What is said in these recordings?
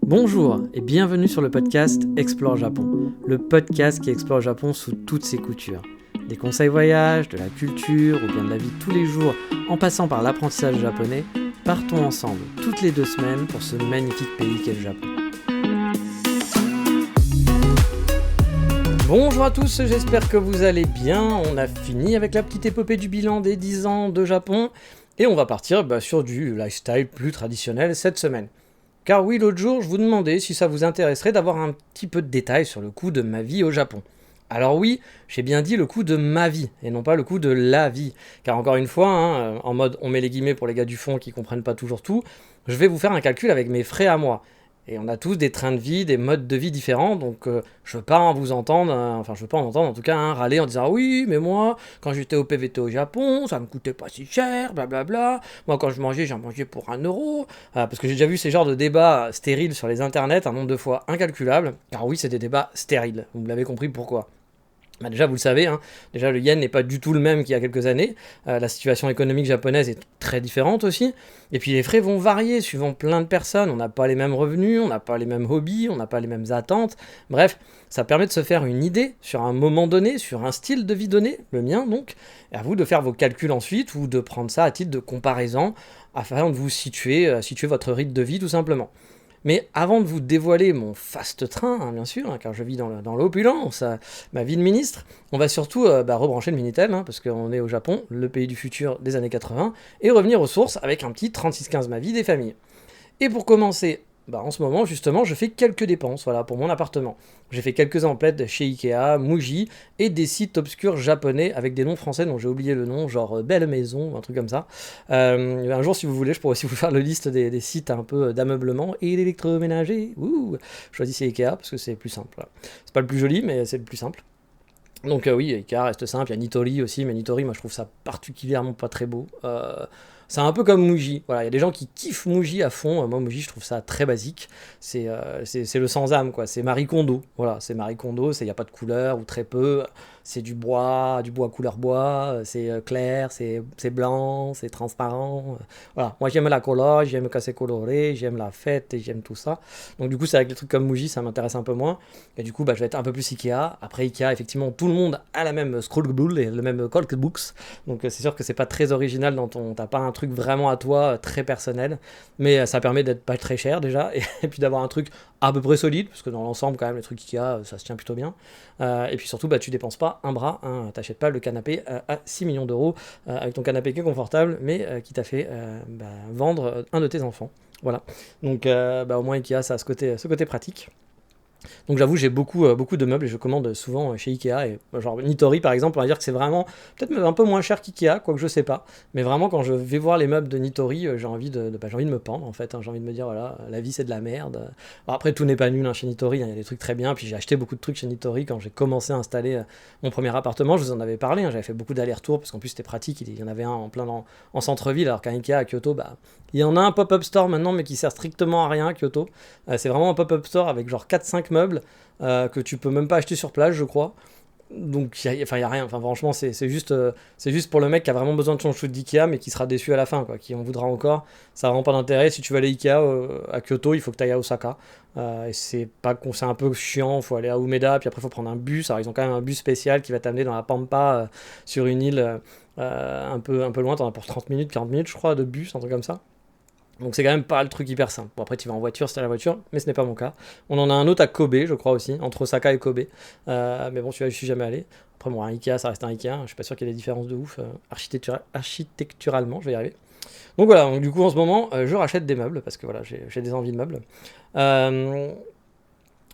Bonjour et bienvenue sur le podcast Explore Japon, le podcast qui explore le Japon sous toutes ses coutures. Des conseils voyage, de la culture ou bien de la vie de tous les jours, en passant par l'apprentissage japonais, partons ensemble toutes les 2 semaines pour ce magnifique pays qu'est le Japon. Bonjour à tous, j'espère que vous allez bien. On a fini avec la petite épopée du bilan des 10 ans de Japon et on va partir sur du lifestyle plus traditionnel cette semaine. Car oui, l'autre jour, je vous demandais si ça vous intéresserait d'avoir un petit peu de détails sur le coût de ma vie au Japon. Alors oui, j'ai bien dit le coût de ma vie, et non pas le coût de la vie. Car encore une fois, en mode on met les guillemets pour les gars du fond qui comprennent pas toujours tout, je vais vous faire un calcul avec mes frais à moi. Et on a tous des trains de vie, des modes de vie différents, donc je veux pas vous entendre, je veux pas en entendre en tout cas râler en disant ah oui, mais moi, quand j'étais au PVT au Japon, ça me coûtait pas si cher, blablabla. Moi, quand je mangeais, j'en mangeais pour 1€. Parce que j'ai déjà vu ces genres de débats stériles sur les internets un nombre de fois incalculable. Car oui, c'est des débats stériles, vous l'avez compris pourquoi. Déjà, vous le savez, déjà le yen n'est pas du tout le même qu'il y a quelques années. La situation économique japonaise est très différente aussi. Et puis les frais vont varier suivant plein de personnes. On n'a pas les mêmes revenus, on n'a pas les mêmes hobbies, on n'a pas les mêmes attentes. Bref, ça permet de se faire une idée sur un moment donné, sur un style de vie donné, le mien donc. Et à vous de faire vos calculs ensuite ou de prendre ça à titre de comparaison afin de vous situer votre rythme de vie tout simplement. Mais avant de vous dévoiler mon faste train, bien sûr, car je vis dans l'opulence, ma vie de ministre, on va surtout rebrancher le Minitel, parce qu'on est au Japon, le pays du futur des années 80, et revenir aux sources avec un petit 3615 ma vie des familles. Et pour commencer, en ce moment, justement, je fais quelques dépenses pour mon appartement. J'ai fait quelques emplettes chez Ikea, Muji, et des sites obscurs japonais avec des noms français dont j'ai oublié le nom, genre Belle Maison, un truc comme ça. Un jour, si vous voulez, je pourrais aussi vous faire la liste des sites un peu d'ameublement et d'électroménager. Choisissez Ikea parce que c'est plus simple. C'est pas le plus joli, mais c'est le plus simple. Donc oui, Ikea reste simple, il y a Nitori aussi, mais Nitori, moi je trouve ça particulièrement pas très beau. C'est un peu comme Muji, voilà, il y a des gens qui kiffent Muji à fond, moi Muji je trouve ça très basique, c'est le sans âme quoi, c'est Marie Kondo, voilà, c'est Marie Kondo, il n'y a pas de couleur ou très peu, c'est du bois couleur bois, c'est clair, c'est blanc, c'est transparent, voilà, moi j'aime la couleur, j'aime quand c'est coloré, j'aime la fête et j'aime tout ça, donc du coup c'est avec les trucs comme Muji ça m'intéresse un peu moins, et du coup je vais être un peu plus Ikea, après Ikea effectivement tout le monde a la même scrollbook et le même corkbooks, donc c'est sûr que c'est pas très original t'as pas un truc vraiment à toi, très personnel, mais ça permet d'être pas très cher déjà, et puis d'avoir un truc à peu près solide, parce que dans l'ensemble quand même les trucs Ikea ça se tient plutôt bien, et puis surtout tu dépenses pas un bras, t'achètes pas le canapé à 6 millions d'euros, avec ton canapé qui est confortable, mais qui t'a fait vendre un de tes enfants, voilà, donc au moins Ikea ça a ce côté pratique. Donc j'avoue j'ai beaucoup de meubles et je commande souvent chez Ikea, et genre Nitori par exemple on va dire que c'est vraiment peut-être même un peu moins cher qu'Ikea, quoique je sais pas, mais vraiment quand je vais voir les meubles de Nitori j'ai envie de me pendre en fait, j'ai envie de me dire voilà, la vie c'est de la merde. Alors, après tout n'est pas nul chez Nitori, il y a des trucs très bien, puis j'ai acheté beaucoup de trucs chez Nitori quand j'ai commencé à installer mon premier appartement, je vous en avais parlé, j'avais fait beaucoup d'allers-retours parce qu'en plus c'était pratique, il y en avait un en plein en centre-ville, alors qu'un Ikea à Kyoto il y en a un pop-up store maintenant mais qui sert strictement à rien à Kyoto, c'est vraiment un pop-up store avec genre 4-5 meubles que tu peux même pas acheter sur place je crois, donc il y a rien, franchement c'est juste pour le mec qui a vraiment besoin de son shoot d'Ikea mais qui sera déçu à la fin quoi, qui en voudra encore, ça n'a vraiment pas d'intérêt. Si tu veux aller Ikea à Kyoto il faut que tu ailles à Osaka, et c'est un peu chiant, il faut aller à Umeda puis après il faut prendre un bus, alors ils ont quand même un bus spécial qui va t'amener dans la Pampa sur une île un peu loin, t'en as pour 30 minutes, 40 minutes je crois de bus, un truc comme ça. Donc c'est quand même pas le truc hyper simple. Bon après tu vas en voiture si t'as la voiture, mais ce n'est pas mon cas. On en a un autre à Kobe je crois aussi, entre Osaka et Kobe. Mais bon celui-là je suis jamais allé. Après un Ikea ça reste un Ikea, je suis pas sûr qu'il y ait des différences de ouf architecturalement, je vais y arriver. Donc voilà, donc, du coup en ce moment je rachète des meubles, parce que voilà j'ai des envies de meubles.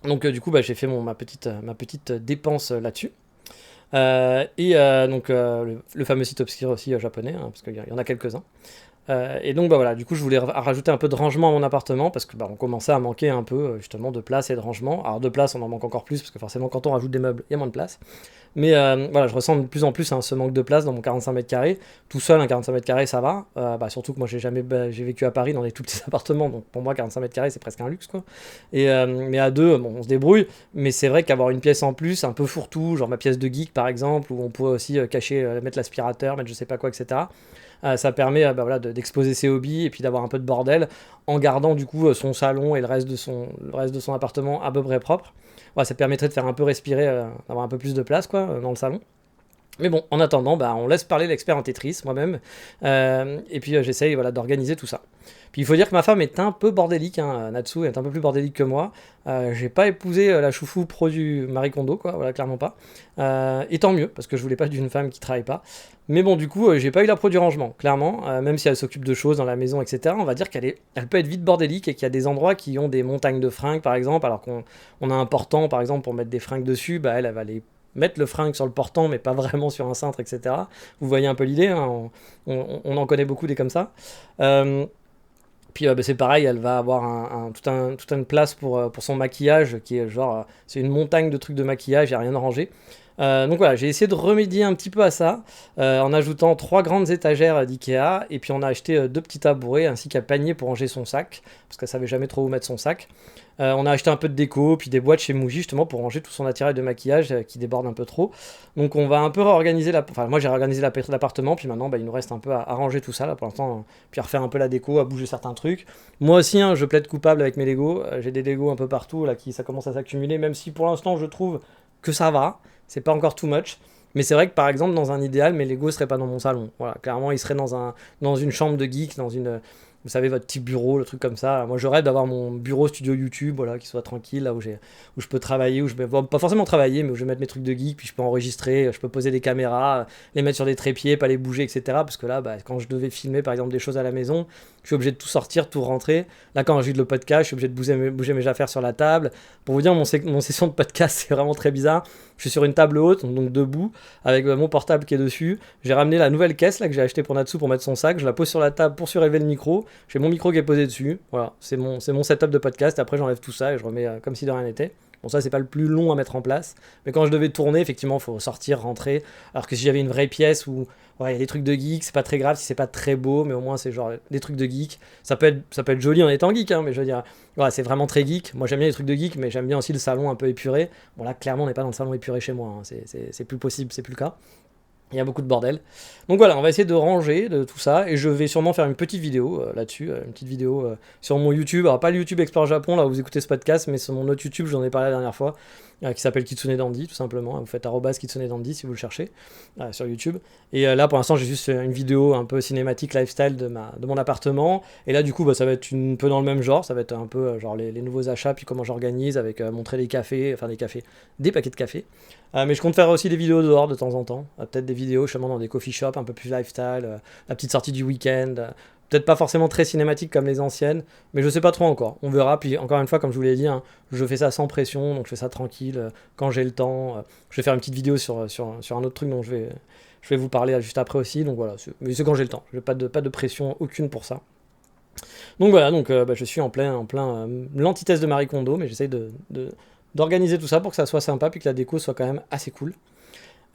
Donc du coup j'ai fait ma petite dépense là-dessus. Donc le fameux site obscur aussi japonais, parce qu'il y en a quelques-uns. Et donc voilà, du coup je voulais rajouter un peu de rangement à mon appartement parce que on commençait à manquer un peu justement de place et de rangement. Alors de place on en manque encore plus parce que forcément quand on rajoute des meubles il y a moins de place. Mais voilà, je ressens de plus en plus ce manque de place dans mon 45 mètres carrés. Tout seul, un 45 mètres carrés ça va. Surtout que moi j'ai vécu à Paris dans des tout petits appartements, donc pour moi 45 mètres carrés c'est presque un luxe quoi. Et, mais à deux, on se débrouille. Mais c'est vrai qu'avoir une pièce en plus, un peu fourre-tout, genre ma pièce de geek par exemple, où on pourrait aussi mettre l'aspirateur, mettre je sais pas quoi, etc. Ça permet voilà, d'exposer ses hobbies et puis d'avoir un peu de bordel en gardant du coup son salon et le reste de son appartement à peu près propre. Voilà, ça permettrait de faire un peu respirer, d'avoir un peu plus de place quoi, dans le salon. Mais bon, en attendant, on laisse parler l'expert en Tetris, moi-même, et puis j'essaye voilà, d'organiser tout ça. Puis il faut dire que ma femme est un peu bordélique, hein, Natsu est un peu plus bordélique que moi. J'ai pas épousé la choufou pro du Marie Kondo, quoi, voilà, clairement pas. Et tant mieux, parce que je voulais pas d'une femme qui travaille pas. Mais bon, du coup, j'ai pas eu la pro du rangement, clairement, même si elle s'occupe de choses dans la maison, etc. On va dire elle peut être vite bordélique et qu'il y a des endroits qui ont des montagnes de fringues, par exemple, alors qu'on a un portant, par exemple, pour mettre des fringues dessus, elle va les mettre le fringue sur le portant, mais pas vraiment sur un cintre, etc. Vous voyez un peu l'idée, hein, on en connaît beaucoup des comme ça. Puis c'est pareil, elle va avoir toute une place pour son maquillage, qui est genre, c'est une montagne de trucs de maquillage, il n'y a rien à ranger. Donc voilà, j'ai essayé de remédier un petit peu à ça, en ajoutant 3 grandes étagères d'Ikea, et puis on a acheté 2 petits tabourets, ainsi qu'un panier pour ranger son sac, parce qu'elle savait jamais trop où mettre son sac. On a acheté un peu de déco, puis des boîtes chez Muji justement pour ranger tout son attirail de maquillage qui déborde un peu trop. Donc on va un peu réorganiser enfin moi j'ai réorganisé l'appartement, puis maintenant il nous reste un peu à ranger tout ça là pour l'instant, puis à refaire un peu la déco, à bouger certains trucs. Moi aussi hein, je plaide coupable avec mes Lego, j'ai des Lego un peu partout là qui ça commence à s'accumuler, même si pour l'instant je trouve que ça va, c'est pas encore too much. Mais c'est vrai que par exemple dans un idéal mes Lego seraient pas dans mon salon. Voilà, clairement ils seraient dans une chambre de geek, vous savez, votre petit bureau, le truc comme ça. Moi, je rêve d'avoir mon bureau studio YouTube, voilà, qui soit tranquille, là où je peux travailler, pas forcément travailler, mais où je vais mettre mes trucs de geek, puis je peux enregistrer, je peux poser des caméras, les mettre sur des trépieds, pas les bouger, etc. Parce que là, quand je devais filmer, par exemple, des choses à la maison, je suis obligé de tout sortir, tout rentrer. Là, quand j'ai le podcast, je suis obligé de bouger mes affaires sur la table. Pour vous dire, mon session de podcast, c'est vraiment très bizarre. Je suis sur une table haute, donc debout, avec mon portable qui est dessus. J'ai ramené la nouvelle caisse là que j'ai acheté pour Natsu pour mettre son sac. Je la pose sur la table pour surélever le micro. J'ai mon micro qui est posé dessus. Voilà, c'est mon setup de podcast. Après, j'enlève tout ça et je remets comme si de rien n'était. Bon, ça, c'est pas le plus long à mettre en place. Mais quand je devais tourner, effectivement, il faut sortir, rentrer. Alors que si j'avais une vraie pièce où il y a des trucs de geek, c'est pas très grave si c'est pas très beau, mais au moins c'est genre des trucs de geek. Ça peut être joli en étant geek, hein, mais je veux dire, voilà, c'est vraiment très geek. Moi, j'aime bien les trucs de geek, mais j'aime bien aussi le salon un peu épuré. Bon, là, clairement, on n'est pas dans le salon épuré chez moi. Hein. C'est plus possible, c'est plus le cas. Il y a beaucoup de bordel. Donc voilà, on va essayer de ranger de tout ça et je vais sûrement faire une petite vidéo là-dessus, une petite vidéo sur mon YouTube. Alors pas le YouTube Explore Japon, là où vous écoutez ce podcast, mais sur mon autre YouTube, j'en ai parlé la dernière fois, qui s'appelle Kitsune Dandy, tout simplement. Vous faites @Kitsune Dandy si vous le cherchez sur YouTube. Et là pour l'instant, j'ai juste fait une vidéo un peu cinématique lifestyle de mon appartement. Et là du coup, ça va être un peu dans le même genre, ça va être un peu genre les nouveaux achats, puis comment j'organise, avec montrer des paquets de café. Mais je compte faire aussi des vidéos dehors de temps en temps, peut-être des vidéos justement dans des coffee shops un peu plus lifestyle, la petite sortie du week-end, peut-être pas forcément très cinématique comme les anciennes, mais je sais pas trop encore, on verra. Puis encore une fois, comme je vous l'ai dit, hein, je fais ça sans pression, donc je fais ça tranquille, quand j'ai le temps. Je vais faire une petite vidéo sur un autre truc dont je vais vous parler juste après aussi, donc voilà, mais c'est quand j'ai le temps, j'ai pas de pression aucune pour ça. Donc voilà, je suis en plein l'antithèse de Marie Kondo, mais j'essaye d'organiser tout ça pour que ça soit sympa, puis que la déco soit quand même assez cool.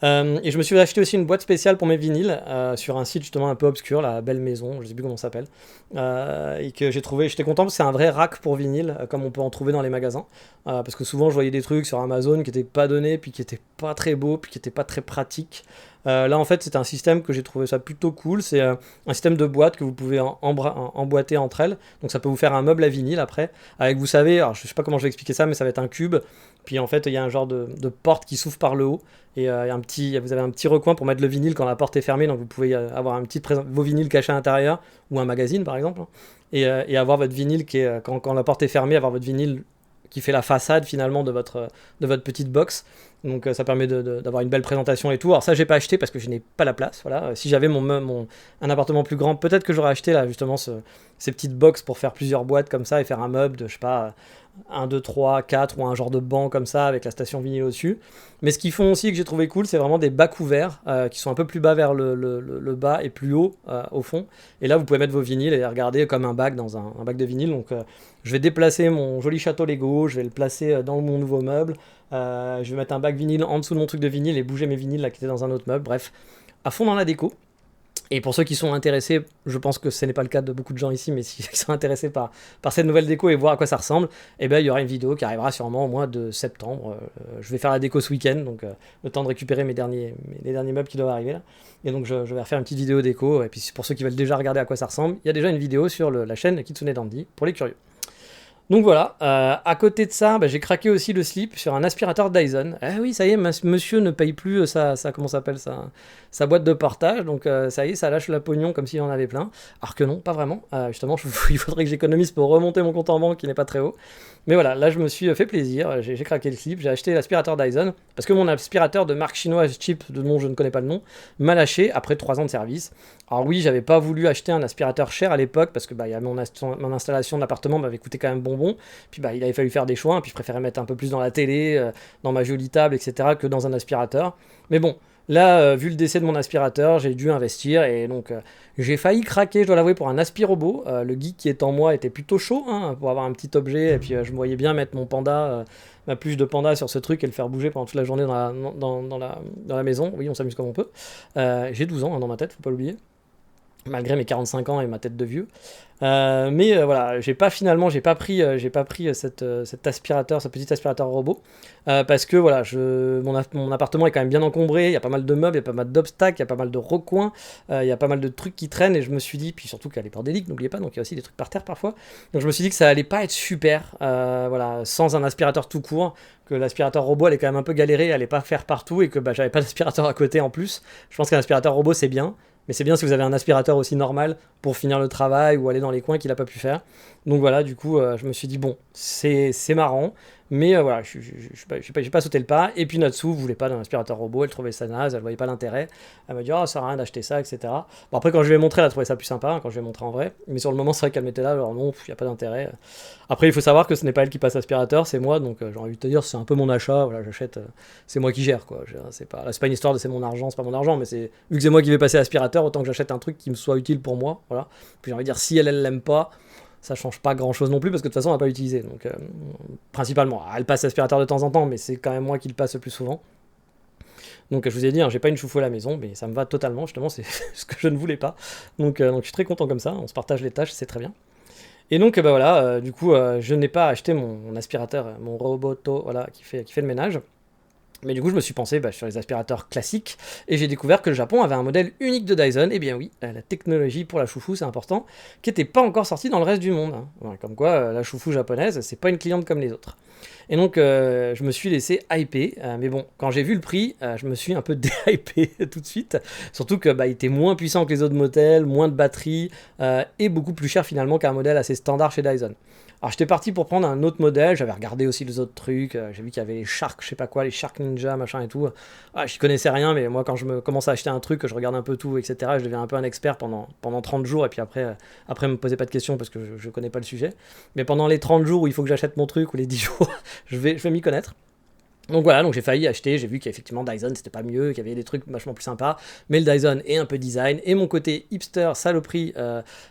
Et je me suis acheté aussi une boîte spéciale pour mes vinyles sur un site justement un peu obscur, la Belle Maison, je sais plus comment ça s'appelle, et que j'ai trouvé, j'étais content parce que c'est un vrai rack pour vinyle, comme on peut en trouver dans les magasins, parce que souvent je voyais des trucs sur Amazon qui étaient pas donnés, puis qui étaient pas très beaux, puis qui étaient pas très pratiques. Là en fait c'est un système que j'ai trouvé ça plutôt cool, c'est un système de boîtes que vous pouvez emboîter entre elles, donc ça peut vous faire un meuble à vinyle après, avec vous savez, alors je sais pas comment je vais expliquer ça, mais ça va être un cube, puis en fait il y a un genre de porte qui s'ouvre par le haut, et vous avez un petit recoin pour mettre le vinyle quand la porte est fermée, donc vous pouvez avoir vos vinyles cachés à l'intérieur, ou un magazine par exemple, et avoir votre vinyle qui est, quand la porte est fermée, avoir votre vinyle qui fait la façade finalement de votre petite box. Donc ça permet d'avoir une belle présentation et tout. Alors ça j'ai pas acheté parce que je n'ai pas la place. Voilà. Si j'avais un appartement plus grand, peut-être que j'aurais acheté là justement ces petites box pour faire plusieurs boîtes comme ça et faire un meuble de je sais pas 1, 2, 3, 4 ou un genre de banc comme ça avec la station vinyle au-dessus. Mais ce qu'ils font aussi que j'ai trouvé cool, c'est vraiment des bacs ouverts qui sont un peu plus bas vers le bas et plus haut au fond. Et là vous pouvez mettre vos vinyles et les regarder comme un bac dans un bac de vinyle. Donc je vais déplacer mon joli château Lego, je vais le placer dans mon nouveau meuble. Je vais mettre un bac vinyle en dessous de mon truc de vinyle et bouger mes vinyles là qui étaient dans un autre meuble. Bref, à fond dans la déco. Et pour ceux qui sont intéressés, je pense que ce n'est pas le cas de beaucoup de gens ici, mais s'ils sont intéressés par cette nouvelle déco et voir à quoi ça ressemble, eh ben, il y aura une vidéo qui arrivera sûrement au mois de septembre. Je vais faire la déco ce week-end, donc le temps de récupérer les derniers meubles qui doivent arriver là. Et donc je vais refaire une petite vidéo déco. Et puis pour ceux qui veulent déjà regarder à quoi ça ressemble, il y a déjà une vidéo sur la chaîne Kitsune Dandy pour les curieux. Donc voilà, à côté de ça, j'ai craqué aussi le slip sur un aspirateur Dyson. Eh oui, ça y est, monsieur ne paye plus comment ça s'appelle, sa boîte de portage, donc ça y est, ça lâche la pognon comme s'il en avait plein. Alors que non, pas vraiment. Justement, il faudrait que j'économise pour remonter mon compte en banque qui n'est pas très haut. Mais voilà, là je me suis fait plaisir, j'ai craqué le slip, j'ai acheté l'aspirateur Dyson, parce que mon aspirateur de marque chinoise cheap, de nom je ne connais pas le nom, m'a lâché après 3 ans de service. Alors oui, j'avais pas voulu acheter un aspirateur cher à l'époque, parce que mon installation de l'appartement m'avait coûté quand même bonbon, puis il avait fallu faire des choix, puis je préférais mettre un peu plus dans la télé, dans ma jolie table, etc., que dans un aspirateur. Mais bon, là, vu le décès de mon aspirateur, j'ai dû investir, et donc j'ai failli craquer, je dois l'avouer, pour un aspirobot. Le geek qui est en moi était plutôt chaud, hein, pour avoir un petit objet, et puis je me voyais bien mettre mon panda, ma pluche de panda sur ce truc et le faire bouger pendant toute la journée dans la maison. Oui, on s'amuse comme on peut. J'ai 12 ans, hein, dans ma tête, faut pas l'oublier, malgré mes 45 ans et ma tête de vieux. Mais voilà, j'ai pas pris cet aspirateur, ce petit aspirateur robot, parce que voilà, mon appartement est quand même bien encombré, il y a pas mal de meubles, il y a pas mal d'obstacles, il y a pas mal de recoins, il y a pas mal de trucs qui traînent, et je me suis dit, puis surtout qu'elle est bordélique, n'oubliez pas, donc il y a aussi des trucs par terre parfois, donc je me suis dit que ça allait pas être super, voilà, sans un aspirateur tout court, que l'aspirateur robot allait quand même un peu galérer, elle allait pas faire partout, et que j'avais pas d'aspirateur à côté en plus. Je pense qu'un aspirateur robot c'est bien, mais c'est bien si vous avez un aspirateur aussi normal pour finir le travail ou aller dans les coins qu'il n'a pas pu faire. Donc voilà, du coup, je me suis dit, bon, c'est marrant, mais voilà, j'ai pas sauté le pas. Et puis Natsu voulait pas d'un aspirateur robot, elle trouvait ça naze, elle voyait pas l'intérêt. Elle m'a dit, oh, ça sert à rien d'acheter ça, etc. Bon, après, quand je lui ai montré, elle a trouvé ça plus sympa, hein, quand je lui ai montré en vrai. Mais sur le moment, c'est vrai qu'elle m'était là, alors non, il n'y a pas d'intérêt. Après, il faut savoir que ce n'est pas elle qui passe aspirateur, c'est moi, donc j'ai envie de te dire, c'est un peu mon achat, voilà, j'achète, c'est moi qui gère, quoi. C'est pas une histoire de c'est mon argent, c'est pas mon argent, mais c'est vu que c'est moi qui vais passer aspirateur, autant que j'achète un truc qui me soit utile pour moi, voilà. Puis j'ai envie de dire, si elle l'aime pas, ça change pas grand chose non plus, parce que de toute façon, on va pas l'utiliser. Donc, principalement, elle passe aspirateur de temps en temps, mais c'est quand même moi qui le passe le plus souvent. Donc, je vous ai dit, hein, j'ai pas une choufou à la maison, mais ça me va totalement, justement, c'est ce que je ne voulais pas. Donc, je suis très content comme ça, on se partage les tâches, c'est très bien. Et donc, voilà, du coup, je n'ai pas acheté mon aspirateur, mon roboto, voilà, qui fait le ménage. Mais du coup, je me suis pensé sur les aspirateurs classiques, et j'ai découvert que le Japon avait un modèle unique de Dyson. Et bien oui, la technologie pour la choufou, c'est important, qui n'était pas encore sortie dans le reste du monde, hein. Ouais, comme quoi, la choufou japonaise, c'est pas une cliente comme les autres. Et donc, je me suis laissé hyper, mais bon, quand j'ai vu le prix, je me suis un peu déhypé tout de suite, surtout que il était moins puissant que les autres modèles, moins de batterie, et beaucoup plus cher finalement qu'un modèle assez standard chez Dyson. Alors j'étais parti pour prendre un autre modèle, j'avais regardé aussi les autres trucs, j'ai vu qu'il y avait les Shark, je sais pas quoi, les Shark Ninja, machin et tout. J'y connaissais rien, mais moi quand je me commence à acheter un truc, je regarde un peu tout, etc., je deviens un peu un expert pendant 30 jours, et puis après me posez pas de questions parce que je connais pas le sujet. Mais pendant les 30 jours où il faut que j'achète mon truc, ou les 10 jours, je vais m'y connaître. Donc voilà, donc j'ai failli acheter, j'ai vu qu'effectivement Dyson c'était pas mieux, qu'il y avait des trucs vachement plus sympas, mais le Dyson est un peu design, et mon côté hipster, saloperie,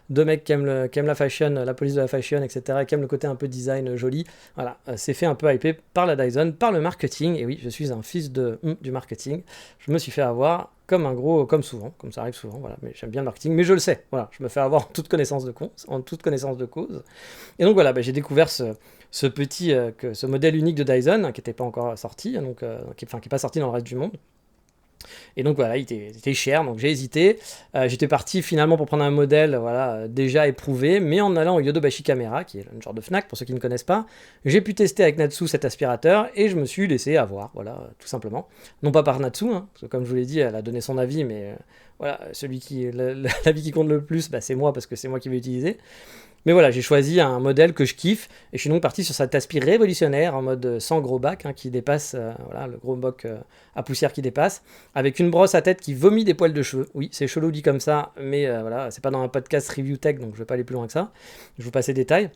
de mec qui aime la fashion, la police de la fashion, etc., qui aime le côté un peu design joli, voilà, c'est fait un peu hyper par la Dyson, par le marketing, et oui, je suis un fils du marketing, je me suis fait avoir comme un gros, comme souvent, comme ça arrive souvent, voilà, mais j'aime bien le marketing, mais je le sais, voilà, je me fais avoir en toute connaissance de cause, et donc voilà, j'ai découvert ce modèle unique de Dyson, qui n'était pas encore sorti, donc, qui n'est pas sorti dans le reste du monde. Et donc voilà, il était cher, donc j'ai hésité. J'étais parti finalement pour prendre un modèle déjà éprouvé, mais en allant au Yodobashi Camera, qui est une genre de Fnac pour ceux qui ne connaissent pas, j'ai pu tester avec Natsu cet aspirateur, et je me suis laissé avoir, voilà, tout simplement. Non pas par Natsu, hein, parce que comme je vous l'ai dit, elle a donné son avis, mais voilà, l'avis qui compte le plus, c'est moi, parce que c'est moi qui vais l'utiliser. Mais voilà, j'ai choisi un modèle que je kiffe, et je suis donc parti sur cet aspi révolutionnaire en mode sans gros bac, hein, qui dépasse, le gros bac à poussière qui dépasse, avec une brosse à tête qui vomit des poils de cheveux. Oui, c'est chelou dit comme ça, mais voilà, c'est pas dans un podcast review tech, donc je vais pas aller plus loin que ça. Je vous passe les détails.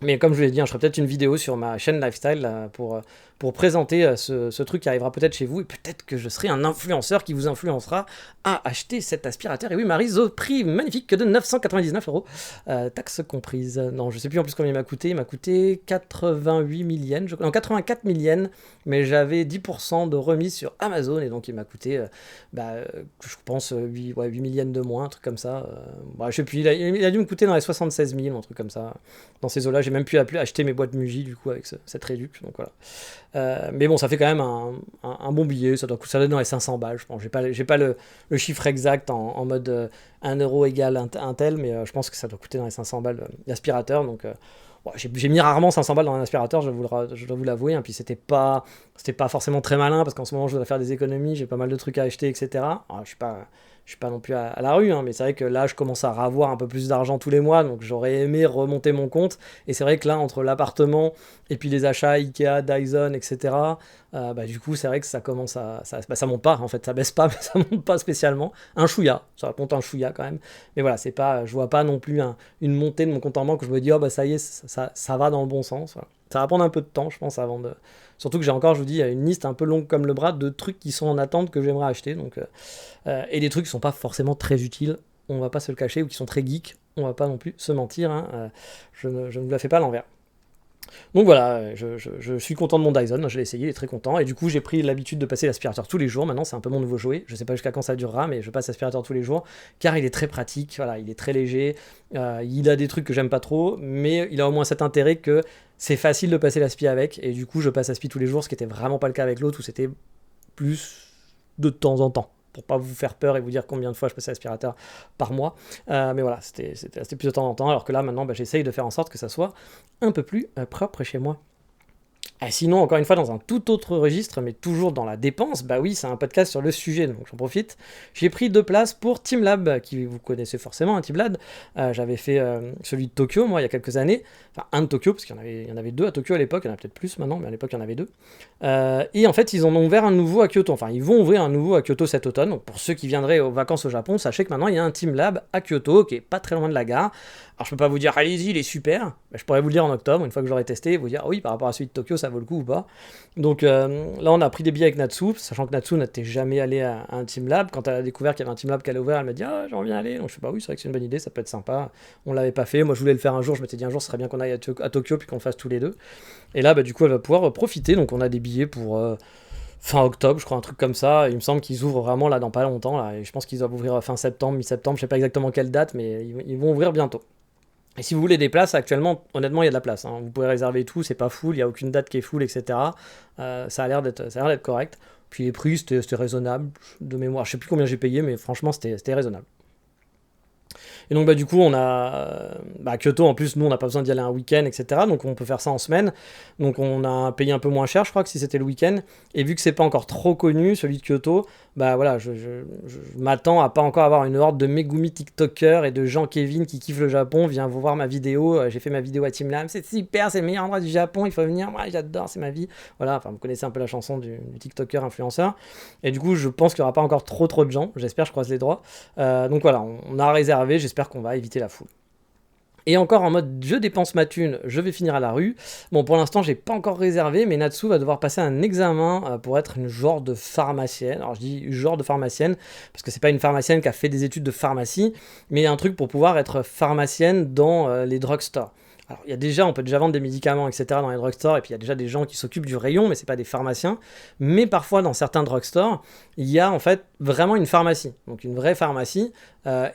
Mais comme je vous l'ai dit, je ferai peut-être une vidéo sur ma chaîne Lifestyle là, pour présenter ce truc qui arrivera peut-être chez vous, et peut-être que je serai un influenceur qui vous influencera à acheter cet aspirateur. Et oui, Maryse, au prix magnifique de 999 €, taxes comprises. Non, je sais plus en plus combien il m'a coûté. Il m'a coûté 88 000 yens, non 84 000 yens, mais j'avais 10% de remise sur Amazon, et donc il m'a coûté, je pense, 8 000 yens de moins, un truc comme ça. Je sais plus, il a dû me coûter dans les 76 000, un truc comme ça. Dans ces eaux-là, j'ai même pu acheter mes boîtes Muji du coup avec cette réduction, donc voilà. Mais bon, ça fait quand même un bon billet, ça doit coûter dans les 500 balles, je pense. J'ai pas le chiffre exact en mode 1 euro égale un tel, mais je pense que ça doit coûter dans les 500 balles l'aspirateur, donc j'ai mis rarement 500 balles dans un aspirateur, je dois vous l'avouer, hein, puis c'était pas forcément très malin, parce qu'en ce moment je dois faire des économies, j'ai pas mal de trucs à acheter, etc. Alors, je suis pas non plus à la rue, hein, mais c'est vrai que là je commence à avoir un peu plus d'argent tous les mois, donc j'aurais aimé remonter mon compte, et c'est vrai que là, entre l'appartement et puis les achats Ikea, Dyson, etc., du coup c'est vrai que ça commence ça monte pas, en fait, ça baisse pas, mais ça monte pas spécialement, un chouïa, ça monte un chouïa quand même, mais voilà, je vois pas non plus une montée de mon compte en banque où je me dis, oh bah ça y est, ça va dans le bon sens, voilà. Ça va prendre un peu de temps, je pense, avant de... Surtout que j'ai encore, je vous dis, une liste un peu longue comme le bras de trucs qui sont en attente que j'aimerais acheter, donc... et des trucs qui sont pas forcément très utiles, on va pas se le cacher, ou qui sont très geeks, on va pas non plus se mentir, hein, je ne vous la fais pas à l'envers. Donc voilà, je suis content de mon Dyson, je l'ai essayé, il est très content, et du coup j'ai pris l'habitude de passer l'aspirateur tous les jours, maintenant c'est un peu mon nouveau jouet, je sais pas jusqu'à quand ça durera, mais je passe l'aspirateur tous les jours, car il est très pratique, voilà, il est très léger, il a des trucs que j'aime pas trop, mais il a au moins cet intérêt que c'est facile de passer l'aspi avec, et du coup je passe l'aspi tous les jours, ce qui était vraiment pas le cas avec l'autre, où c'était plus de temps en temps, pour pas vous faire peur et vous dire combien de fois je passais l'aspirateur par mois. Mais voilà, c'était plus de temps en temps, alors que là, maintenant, j'essaye de faire en sorte que ça soit un peu plus propre chez moi. Et sinon, encore une fois, dans un tout autre registre, mais toujours dans la dépense, bah oui, c'est un podcast sur le sujet, donc j'en profite. J'ai pris 2 places pour TeamLab, qui vous connaissez forcément, hein, TeamLab. J'avais fait celui de Tokyo, moi, il y a quelques années. Enfin, un de Tokyo, parce qu'il y en avait 2 à Tokyo à l'époque, il y en a peut-être plus maintenant, mais à l'époque, il y en avait 2. Et en fait, ils en ont ouvert un nouveau à Kyoto. Enfin, ils vont ouvrir un nouveau à Kyoto cet automne. Donc, pour ceux qui viendraient aux vacances au Japon, sachez que maintenant, il y a un TeamLab à Kyoto, qui est pas très loin de la gare. Alors je peux pas vous dire allez-y, il est super, je pourrais vous le dire en octobre, une fois que j'aurai testé, et vous dire oui, par rapport à celui de Tokyo, ça vaut le coup ou pas. Donc là on a pris des billets avec Natsu, sachant que Natsu n'était jamais allé à un TeamLab. Quand elle a découvert qu'il y avait un TeamLab qu'elle a ouvert, elle m'a dit ah j'en viens aller. Donc je sais pas, oui c'est vrai que c'est une bonne idée, ça peut être sympa. On l'avait pas fait, moi je voulais le faire un jour, je m'étais dit un jour ce serait bien qu'on aille à Tokyo puis qu'on le fasse tous les deux. Et là du coup elle va pouvoir profiter, donc on a des billets pour... fin octobre, je crois, un truc comme ça. Il me semble qu'ils ouvrent vraiment là dans pas longtemps, là, et je pense qu'ils doivent ouvrir fin septembre, mi-septembre, je sais pas exactement quelle date, mais ils vont ouvrir bientôt. Et si vous voulez des places, actuellement, honnêtement, il y a de la place, hein. Vous pouvez réserver tout, c'est pas full, il n'y a aucune date qui est full, etc. Ça a l'air d'être correct. Puis les prix, c'était raisonnable, de mémoire. Je sais plus combien j'ai payé, mais franchement, c'était raisonnable. Et donc du coup on a à Kyoto, en plus nous on n'a pas besoin d'y aller un week-end, etc. Donc on peut faire ça en semaine. Donc on a payé un peu moins cher, je crois, que si c'était le week-end. Et vu que c'est pas encore trop connu celui de Kyoto, voilà, je m'attends à pas encore avoir une horde de Megumi TikTokers et de gens Kevin qui kiffent le Japon. Viens vous voir ma vidéo, j'ai fait ma vidéo à TeamLab, c'est super, c'est le meilleur endroit du Japon, il faut venir, moi j'adore, c'est ma vie. Voilà, enfin vous connaissez un peu la chanson du TikToker influenceur. Et du coup je pense qu'il y aura pas encore trop de gens, j'espère, je croise les doigts. Donc voilà, on a réservé, j'espère qu'on va éviter la foule. Et encore en mode je dépense ma thune, je vais finir à la rue. Bon, pour l'instant, j'ai pas encore réservé, mais Natsu va devoir passer un examen pour être une genre de pharmacienne. Alors je dis genre de pharmacienne parce que c'est pas une pharmacienne qui a fait des études de pharmacie, mais il y a un truc pour pouvoir être pharmacienne dans les drugstores. Alors, on peut déjà vendre des médicaments, etc. dans les drugstores, et puis il y a déjà des gens qui s'occupent du rayon, mais c'est pas des pharmaciens. Mais parfois, dans certains drugstores, il y a en fait vraiment une pharmacie, donc une vraie pharmacie,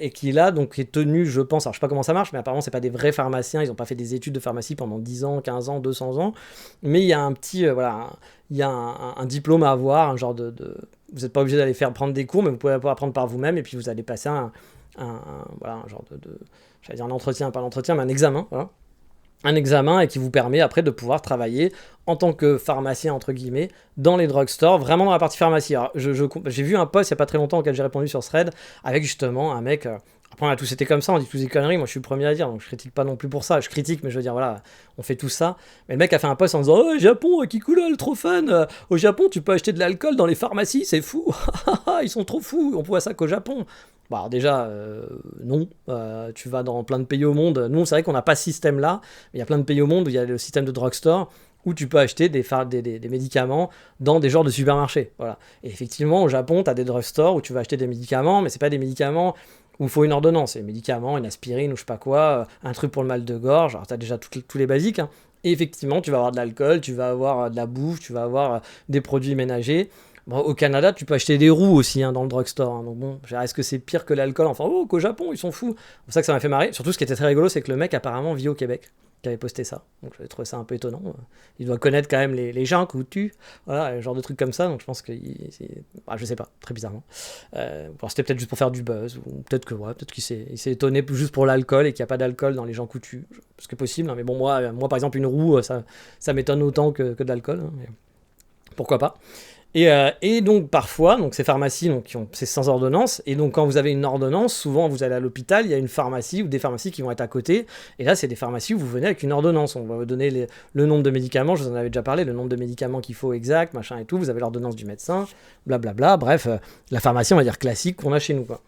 et qui là, donc est tenue, je pense, alors je sais pas comment ça marche, mais apparemment c'est pas des vrais pharmaciens, ils ont pas fait des études de pharmacie pendant 10 ans, 15 ans, 200 ans, mais il y a un petit, il y a un diplôme à avoir, un genre de... Vous n'êtes pas obligé d'aller prendre des cours, mais vous pouvez apprendre par vous-même, et puis vous allez passer un genre j'allais dire un entretien, pas l'entretien, mais un examen, voilà. Un examen, et qui vous permet après de pouvoir travailler en tant que pharmacien, entre guillemets, dans les drugstores, vraiment dans la partie pharmacie. Alors, j'ai vu un post il n'y a pas très longtemps auquel j'ai répondu sur Thread, avec justement un mec... après on a tous été comme ça, on dit tous des conneries, moi je suis le premier à dire, donc je critique pas non plus pour ça, je critique, mais je veux dire voilà, on fait tout ça. Mais le mec a fait un post en disant « Oh Japon, Kikula, trop fan, au Japon tu peux acheter de l'alcool dans les pharmacies, c'est fou, ils sont trop fous, on voit ça qu'au Japon ». Bon, alors déjà, non. Tu vas dans plein de pays au monde. Nous, c'est vrai qu'on n'a pas ce système-là, mais il y a plein de pays au monde où il y a le système de drugstore où tu peux acheter des médicaments dans des genres de supermarchés. Voilà. Et effectivement, au Japon, tu as des drugstores où tu vas acheter des médicaments, mais c'est pas des médicaments où il faut une ordonnance. C'est des médicaments, une aspirine ou je sais pas quoi, un truc pour le mal de gorge. Alors, tu as déjà tous les basiques, hein. Et effectivement, tu vas avoir de l'alcool, tu vas avoir de la bouffe, tu vas avoir des produits ménagers. Bon, au Canada, tu peux acheter des roues aussi, hein, dans le drugstore, hein. Donc bon, est-ce que c'est pire que l'alcool? Enfin, oh, qu'au Japon, ils sont fous. C'est pour ça que ça m'a fait marrer. Surtout, ce qui était très rigolo, c'est que le mec apparemment vit au Québec, qui avait posté ça. Donc j'avais trouvé ça un peu étonnant. Il doit connaître quand même les gens coutus, voilà, le genre de trucs comme ça. Donc je pense que, je sais pas, très bizarrement. Bon, c'était peut-être juste pour faire du buzz, ou peut-être que peut-être il s'est étonné juste pour l'alcool et qu'il n'y a pas d'alcool dans les gens coutus. Ce qui est possible, hein. Mais bon, moi par exemple, une roue, ça m'étonne autant que de l'alcool, hein. Mais pourquoi pas. Et donc parfois, donc ces pharmacies c'est sans ordonnance, et donc quand vous avez une ordonnance, souvent vous allez à l'hôpital, il y a une pharmacie ou des pharmacies qui vont être à côté, et là c'est des pharmacies où vous venez avec une ordonnance, on va vous donner le nombre de médicaments, je vous en avais déjà parlé, le nombre de médicaments qu'il faut exact, machin et tout, vous avez l'ordonnance du médecin, blablabla, bref, la pharmacie on va dire classique qu'on a chez nous, quoi.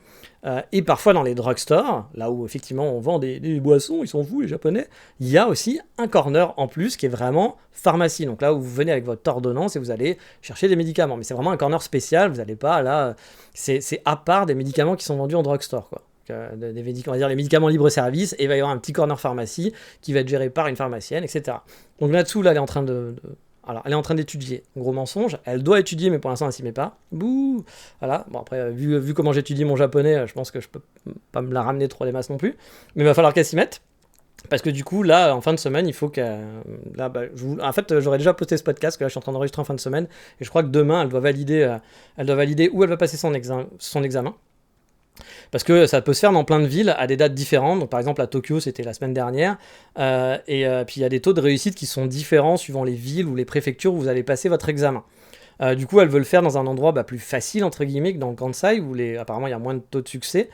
Et parfois dans les drugstores, là où effectivement on vend des boissons, ils sont fous les japonais, il y a aussi un corner en plus qui est vraiment pharmacie. Donc là où vous venez avec votre ordonnance et vous allez chercher des médicaments. Mais c'est vraiment un corner spécial, vous n'allez pas là, c'est à part des médicaments qui sont vendus en drugstore, quoi. On va dire les médicaments libre-service, et il va y avoir un petit corner pharmacie qui va être géré par une pharmacienne, etc. Donc là-dessous, là, elle est en train alors, elle est en train d'étudier. Gros mensonge. Elle doit étudier, mais pour l'instant, elle s'y met pas. Bouh. Voilà. Bon, après, vu comment j'étudie mon japonais, je pense que je peux pas me la ramener trop des masses non plus. Mais il va falloir qu'elle s'y mette. Parce que du coup, là, en fin de semaine, il faut qu'elle... Là, en fait, j'aurais déjà posté ce podcast, que là, je suis en train d'enregistrer en fin de semaine. Et je crois que demain, elle doit valider où elle va passer son examen. Parce que ça peut se faire dans plein de villes à des dates différentes. Donc, par exemple, à Tokyo, c'était la semaine dernière. Puis, il y a des taux de réussite qui sont différents suivant les villes ou les préfectures où vous allez passer votre examen. Du coup, elle veut le faire dans un endroit plus facile, entre guillemets, que dans le Kansai, où apparemment il y a moins de taux de succès.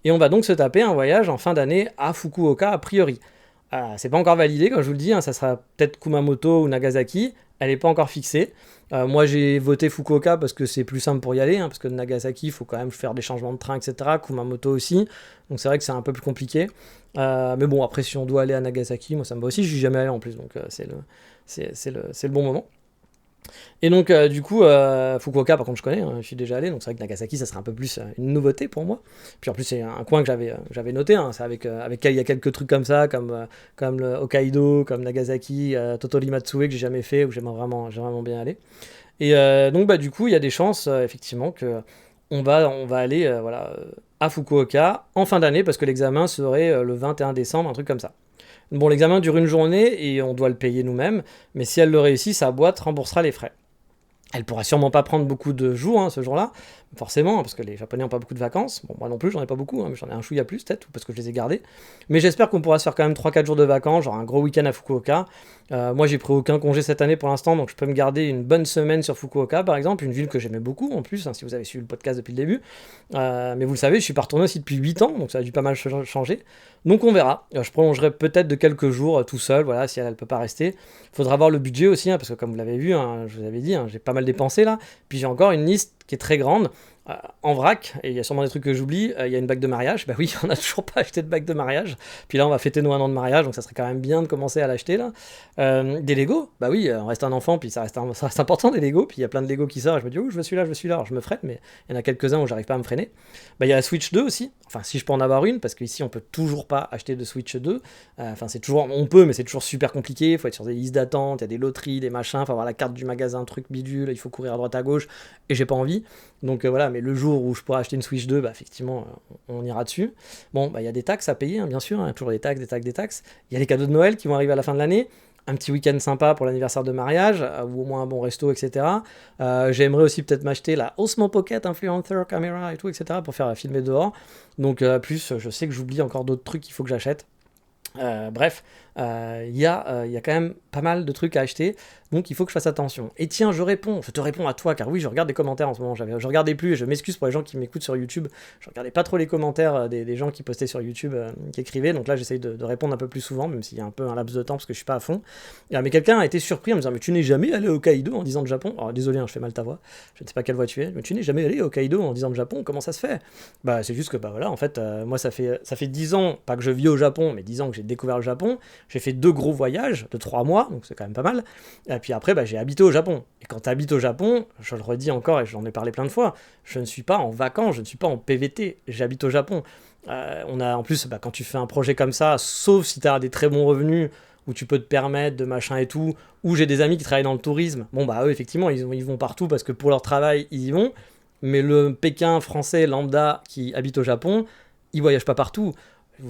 Et on va donc se taper un voyage en fin d'année à Fukuoka, a priori. C'est pas encore validé, comme je vous le dis, hein, ça sera peut-être Kumamoto ou Nagasaki. Elle n'est pas encore fixée. Moi, j'ai voté Fukuoka parce que c'est plus simple pour y aller, hein, parce que de Nagasaki, il faut quand même faire des changements de train, etc. Kumamoto aussi. Donc c'est vrai que c'est un peu plus compliqué. Mais bon, après, si on doit aller à Nagasaki, moi, ça me va aussi. Je suis jamais allé en plus, donc c'est le bon moment. Et donc, du coup, Fukuoka, par contre, je connais, hein, je suis déjà allé, donc c'est vrai que Nagasaki, ça serait un peu plus une nouveauté pour moi. Puis en plus, c'est un coin que j'avais noté, hein, c'est avec il y a quelques trucs comme ça, comme le Hokkaido, comme Nagasaki, Tottori Matsue, que j'ai jamais fait, où j'aimerais vraiment bien aller. Et donc, du coup, il y a des chances, effectivement, que on va aller à Fukuoka en fin d'année, parce que l'examen serait le 21 décembre, un truc comme ça. Bon, l'examen dure une journée et on doit le payer nous-mêmes, mais si elle le réussit, sa boîte remboursera les frais. Elle pourra sûrement pas prendre beaucoup de jours, hein, ce jour-là, forcément, parce que les Japonais n'ont pas beaucoup de vacances. Bon, moi non plus, j'en ai pas beaucoup, hein, mais j'en ai un chouïa plus, peut-être, ou parce que je les ai gardés. Mais j'espère qu'on pourra se faire quand même 3-4 jours de vacances, genre un gros week-end à Fukuoka. Moi, j'ai pris aucun congé cette année pour l'instant, donc je peux me garder une bonne semaine sur Fukuoka, par exemple, une ville que j'aimais beaucoup, en plus, hein, si vous avez suivi le podcast depuis le début. Mais vous le savez, je suis pas retourné aussi depuis 8 ans, donc ça a dû pas mal changer. Donc on verra. Je prolongerai peut-être de quelques jours tout seul, voilà, si elle peut pas rester. Faudra voir le budget aussi, hein, parce que comme vous l'avez vu, hein, je vous avais dit, hein, j'ai pas mal dépensé là. Puis j'ai encore une liste qui est très grande, en vrac, et il y a sûrement des trucs que j'oublie. Il y a une bague de mariage, bah oui, on n'a toujours pas acheté de bague de mariage. Puis là, on va fêter nos 1 an de mariage, donc ça serait quand même bien de commencer à l'acheter là. Des Lego, bah oui, on reste un enfant, puis ça reste important des Lego. Puis il y a plein de Lego qui sortent, et je me dis, oh, je veux celui-là. Alors je me freine, mais il y en a quelques-uns où j'arrive pas à me freiner. Il y a la Switch 2 aussi, enfin si je peux en avoir une, parce qu'ici on peut toujours pas acheter de Switch 2. C'est toujours, on peut, mais c'est toujours super compliqué. Il faut être sur des listes d'attente, il y a des loteries, des machins, faut avoir la carte du magasin, truc bidule, il faut courir à droite à gauche, et j'ai pas envie. Donc voilà, mais le jour où je pourrai acheter une Switch 2, effectivement, on ira dessus. Bon, il y a des taxes à payer, hein, bien sûr, hein, toujours des taxes. Il y a les cadeaux de Noël qui vont arriver à la fin de l'année. Un petit week-end sympa pour l'anniversaire de mariage, ou au moins un bon resto, etc. J'aimerais aussi peut-être m'acheter la Osmo Pocket Influencer Camera et tout, etc. pour faire filmer dehors. Donc plus, je sais que j'oublie encore d'autres trucs qu'il faut que j'achète. Bref, il y a quand même pas mal de trucs à acheter. donc il faut que je fasse attention. Et tiens, je te réponds à toi, car oui, je regarde des commentaires en ce moment, je regardais plus, et je m'excuse pour les gens qui m'écoutent sur YouTube, je regardais pas trop les commentaires des gens qui postaient sur YouTube, qui écrivaient, donc là j'essaye de répondre un peu plus souvent, même s'il y a un peu un laps de temps, parce que je suis pas à fond. Mais quelqu'un a été surpris en me disant, mais tu n'es jamais allé au Hokkaido en disant de Japon? Alors désolé, je fais mal ta voix, je ne sais pas quelle voix tu es, mais tu n'es jamais allé au Hokkaido en disant de Japon, comment ça se fait? Bah c'est juste que, bah voilà, en fait, moi ça fait 10 ans, pas que je vis au Japon, mais 10 ans que j'ai découvert le Japon, j'ai fait 2 gros voyages de 3 mois, donc c'est quand même pas mal, et puis après, bah, j'ai habité au Japon. Et quand tu habites au Japon, je le redis encore et j'en ai parlé plein de fois, je ne suis pas en vacances, je ne suis pas en PVT, j'habite au Japon. On a en plus, bah, quand tu fais un projet comme ça, sauf si tu as des très bons revenus, où tu peux te permettre de machin et tout, où j'ai des amis qui travaillent dans le tourisme, bon bah eux effectivement ils vont partout parce que pour leur travail ils y vont, mais le Pékin français lambda qui habite au Japon, il voyage pas partout.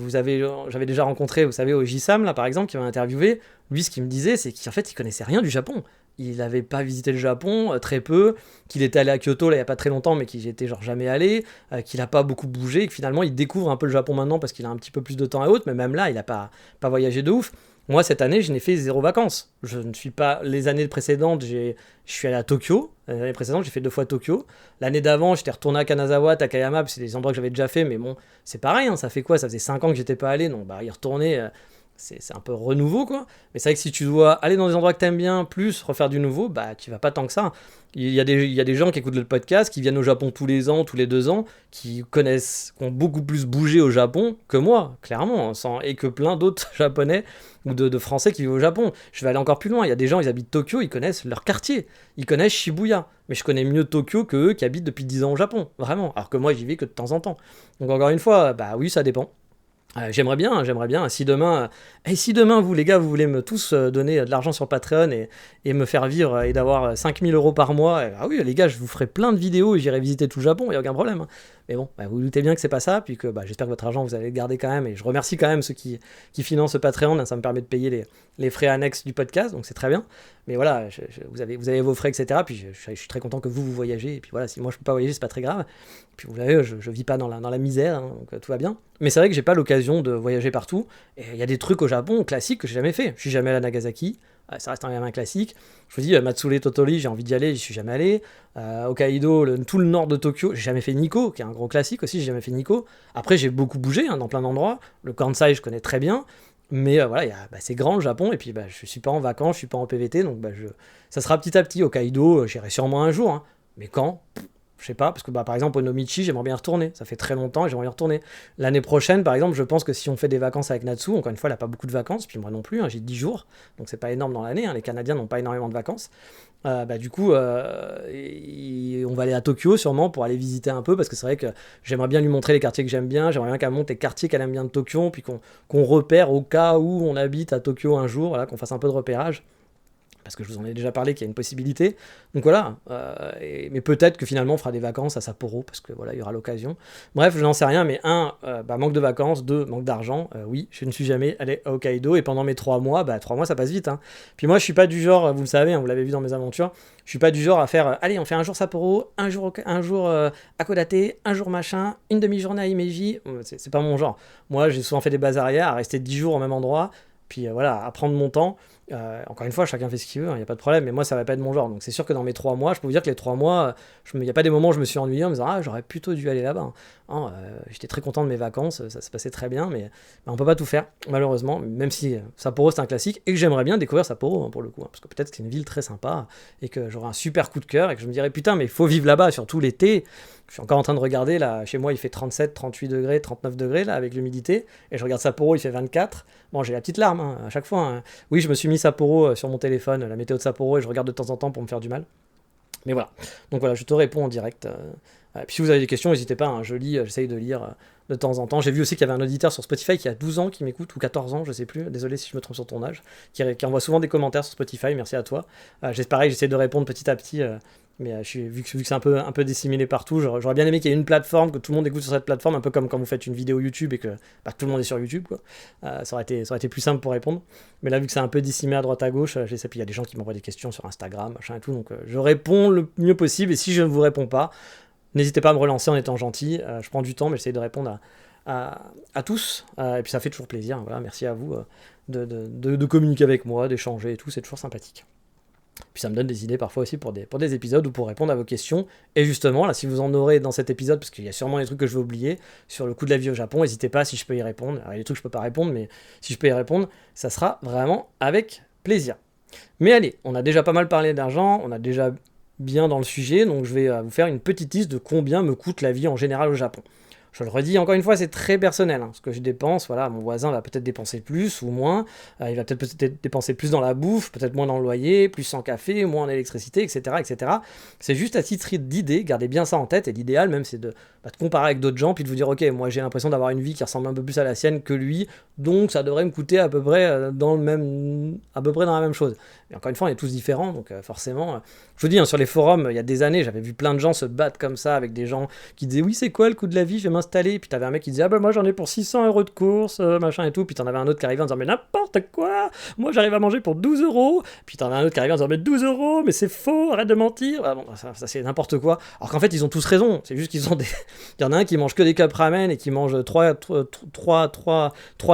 J'avais déjà rencontré, vous savez, au JSAM, là, par exemple, qui m'a interviewé. Lui, ce qu'il me disait, c'est qu'en fait, il connaissait rien du Japon. Il n'avait pas visité le Japon, très peu, qu'il était allé à Kyoto, là, il n'y a pas très longtemps, mais qu'il était genre jamais allé, qu'il n'a pas beaucoup bougé, et que finalement, il découvre un peu le Japon maintenant parce qu'il a un petit peu plus de temps et autres, mais même là, il n'a pas voyagé de ouf. Moi, cette année, je n'ai fait 0 vacances. Je ne suis pas... Les années précédentes, je suis allé à Tokyo. L'année précédente, j'ai fait 2 fois Tokyo. L'année d'avant, j'étais retourné à Kanazawa, Takayama, puis c'est des endroits que j'avais déjà fait, mais bon, c'est pareil, hein, ça fait quoi? Ça faisait 5 ans que j'étais pas allé, donc bah, y retourner, c'est un peu renouveau, quoi. Mais c'est vrai que si tu dois aller dans des endroits que t'aimes bien, plus refaire du nouveau, bah, tu vas pas tant que ça. Il y a des gens qui écoutent le podcast, qui viennent au Japon tous les ans, tous les 2 ans, qui ont beaucoup plus bougé au Japon que moi, clairement, et que plein d'autres Japonais ou de Français qui vivent au Japon. Je vais aller encore plus loin. Il y a des gens, ils habitent Tokyo, ils connaissent leur quartier. Ils connaissent Shibuya. Mais je connais mieux Tokyo que eux qui habitent depuis 10 ans au Japon. Vraiment. Alors que moi, j'y vais que de temps en temps. Donc encore une fois, bah oui, ça dépend. J'aimerais bien. Si demain, vous, les gars, vous voulez me tous donner de l'argent sur Patreon et me faire vivre et d'avoir 5 000 € par mois, ah oui, les gars, je vous ferai plein de vidéos et j'irai visiter tout le Japon, il n'y a aucun problème. Hein. Mais bon, bah, vous doutez bien que c'est pas ça, puis que bah, j'espère que votre argent, vous allez le garder quand même. Et je remercie quand même ceux qui financent ce Patreon, hein, ça me permet de payer les frais annexes du podcast, donc c'est très bien. Mais voilà, vous avez vos frais, etc. Puis je suis très content que vous voyagez. Et puis voilà, si moi je peux pas voyager, c'est pas très grave. Puis vous savez, je vis pas dans la misère, hein, donc tout va bien. Mais c'est vrai que j'ai pas l'occasion de voyager partout. Et il y a des trucs au Japon classiques que j'ai jamais fait. Je suis jamais allé à Nagasaki. Ça reste un classique. Je vous dis, Matsure Tottori, j'ai envie d'y aller, j'y suis jamais allé. Hokkaido, tout le nord de Tokyo, j'ai jamais fait Nikko, qui est un gros classique aussi, j'ai jamais fait Nikko. Après, j'ai beaucoup bougé hein, dans plein d'endroits. Le Kansai, je connais très bien. Mais voilà, c'est grand le Japon, et puis bah, je suis pas en vacances, je suis pas en PVT, donc bah, ça sera petit à petit. Hokkaido, j'irai sûrement un jour. Hein. Mais quand? Je sais pas, parce que bah, par exemple, Onomichi, j'aimerais bien y retourner. Ça fait très longtemps et j'aimerais y retourner. L'année prochaine, par exemple, je pense que si on fait des vacances avec Natsu, encore une fois, elle n'a pas beaucoup de vacances, puis moi non plus, hein, j'ai 10 jours, donc c'est pas énorme dans l'année. Hein, les Canadiens n'ont pas énormément de vacances. Bah, du coup, on va aller à Tokyo sûrement pour aller visiter un peu, parce que c'est vrai que j'aimerais bien lui montrer les quartiers que j'aime bien. J'aimerais bien qu'elle monte les quartiers qu'elle aime bien de Tokyo, puis qu'on repère au cas où on habite à Tokyo un jour, voilà, qu'on fasse un peu de repérage. Parce que je vous en ai déjà parlé qu'il y a une possibilité. Donc voilà, mais peut-être que finalement on fera des vacances à Sapporo, parce que voilà, il y aura l'occasion. Bref, je n'en sais rien, mais manque de vacances, 2, manque d'argent. Oui, je ne suis jamais allé à Hokkaido, et pendant mes 3 mois, 3 mois ça passe vite. Hein. Puis moi je suis pas du genre, vous le savez, hein, vous l'avez vu dans mes aventures, je suis pas du genre à faire, allez on fait un jour Sapporo, un jour Hakodate, un jour machin, une demi-journée à Himeji, c'est pas mon genre. Moi j'ai souvent fait des bases arrière, à rester 10 jours au même endroit, puis voilà, à prendre mon temps. Encore une fois, chacun fait ce qu'il veut, il n'y a pas de problème, mais moi ça va pas être mon genre. Donc c'est sûr que dans mes 3 mois, je peux vous dire que les 3 mois, il n'y a pas des moments où je me suis ennuyé en me disant j'aurais plutôt dû aller là-bas. Hein, j'étais très content de mes vacances, ça se passait très bien, mais on peut pas tout faire, malheureusement, même si Sapporo c'est un classique et que j'aimerais bien découvrir Sapporo hein, pour le coup, hein, parce que peut-être que c'est une ville très sympa et que j'aurai un super coup de cœur et que je me dirais putain, mais il faut vivre là-bas, surtout l'été. Je suis encore en train de regarder là, chez moi il fait 37, 38 degrés, 39 degrés là avec l'humidité, et je regarde Sapporo, il fait 24. Bon, j'ai la petite larme hein, à chaque fois. Hein. Oui, je me suis mis Sapporo sur mon téléphone, la météo de Sapporo, et je regarde de temps en temps pour me faire du mal. Mais voilà. Donc voilà, je te réponds en direct. Puis si vous avez des questions, n'hésitez pas. Hein, j'essaye de lire de temps en temps. J'ai vu aussi qu'il y avait un auditeur sur Spotify qui a 12 ans qui m'écoute, ou 14 ans, je sais plus. Désolé si je me trompe sur ton âge. Qui envoie souvent des commentaires sur Spotify. Merci à toi. Pareil, j'essaie de répondre petit à petit. Mais vu que c'est un peu disséminé partout, j'aurais bien aimé qu'il y ait une plateforme, que tout le monde écoute sur cette plateforme, un peu comme quand vous faites une vidéo YouTube et que tout le monde est sur YouTube, quoi. Ça aurait été plus simple pour répondre. Mais là, vu que c'est un peu disséminé à droite à gauche, j'essaie, puis il y a des gens qui m'envoient des questions sur Instagram, machin et tout, donc je réponds le mieux possible. Et si je ne vous réponds pas, n'hésitez pas à me relancer en étant gentil. Je prends du temps, mais j'essaie de répondre à tous. Et puis ça fait toujours plaisir. Voilà, merci à vous de communiquer avec moi, d'échanger et tout, c'est toujours sympathique. Puis ça me donne des idées parfois aussi pour des épisodes ou pour répondre à vos questions. Et justement, là, si vous en aurez dans cet épisode, parce qu'il y a sûrement des trucs que je vais oublier sur le coût de la vie au Japon, n'hésitez pas si je peux y répondre. Alors, il y a des trucs que je peux pas répondre, mais si je peux y répondre, ça sera vraiment avec plaisir. Mais allez, on a déjà pas mal parlé d'argent, on a déjà bien dans le sujet, donc je vais vous faire une petite liste de combien me coûte la vie en général au Japon. Je le redis, encore une fois, c'est très personnel. Ce que je dépense, voilà, mon voisin va peut-être dépenser plus ou moins. Il va peut-être dépenser plus dans la bouffe, peut-être moins dans le loyer, plus en café, moins en électricité, etc. etc. C'est juste à titre d'idée, gardez bien ça en tête. Et l'idéal même, c'est de comparer avec d'autres gens, puis de vous dire, ok, moi j'ai l'impression d'avoir une vie qui ressemble un peu plus à la sienne que lui, donc ça devrait me coûter à peu près dans la même chose. Mais encore une fois, on est tous différents, donc forcément, je vous dis, sur les forums, il y a des années, j'avais vu plein de gens se battre comme ça, avec des gens qui disaient, oui, c'est quoi le coût de la vie, je vais m'installer, puis t'avais un mec qui disait, ah bah moi j'en ai pour 600 € de course, machin et tout, puis t'en avais un autre qui arrivait en disant, mais n'importe quoi, moi j'arrive à manger pour 12 €, puis t'en as un autre qui arrivait en disant, mais 12 €, mais c'est faux, arrête de mentir, ah bon, ça c'est n'importe quoi, alors qu'en fait ils ont tous raison, c'est juste qu'ils ont des... Il y en a un qui mange que des cup ramen et qui mange 3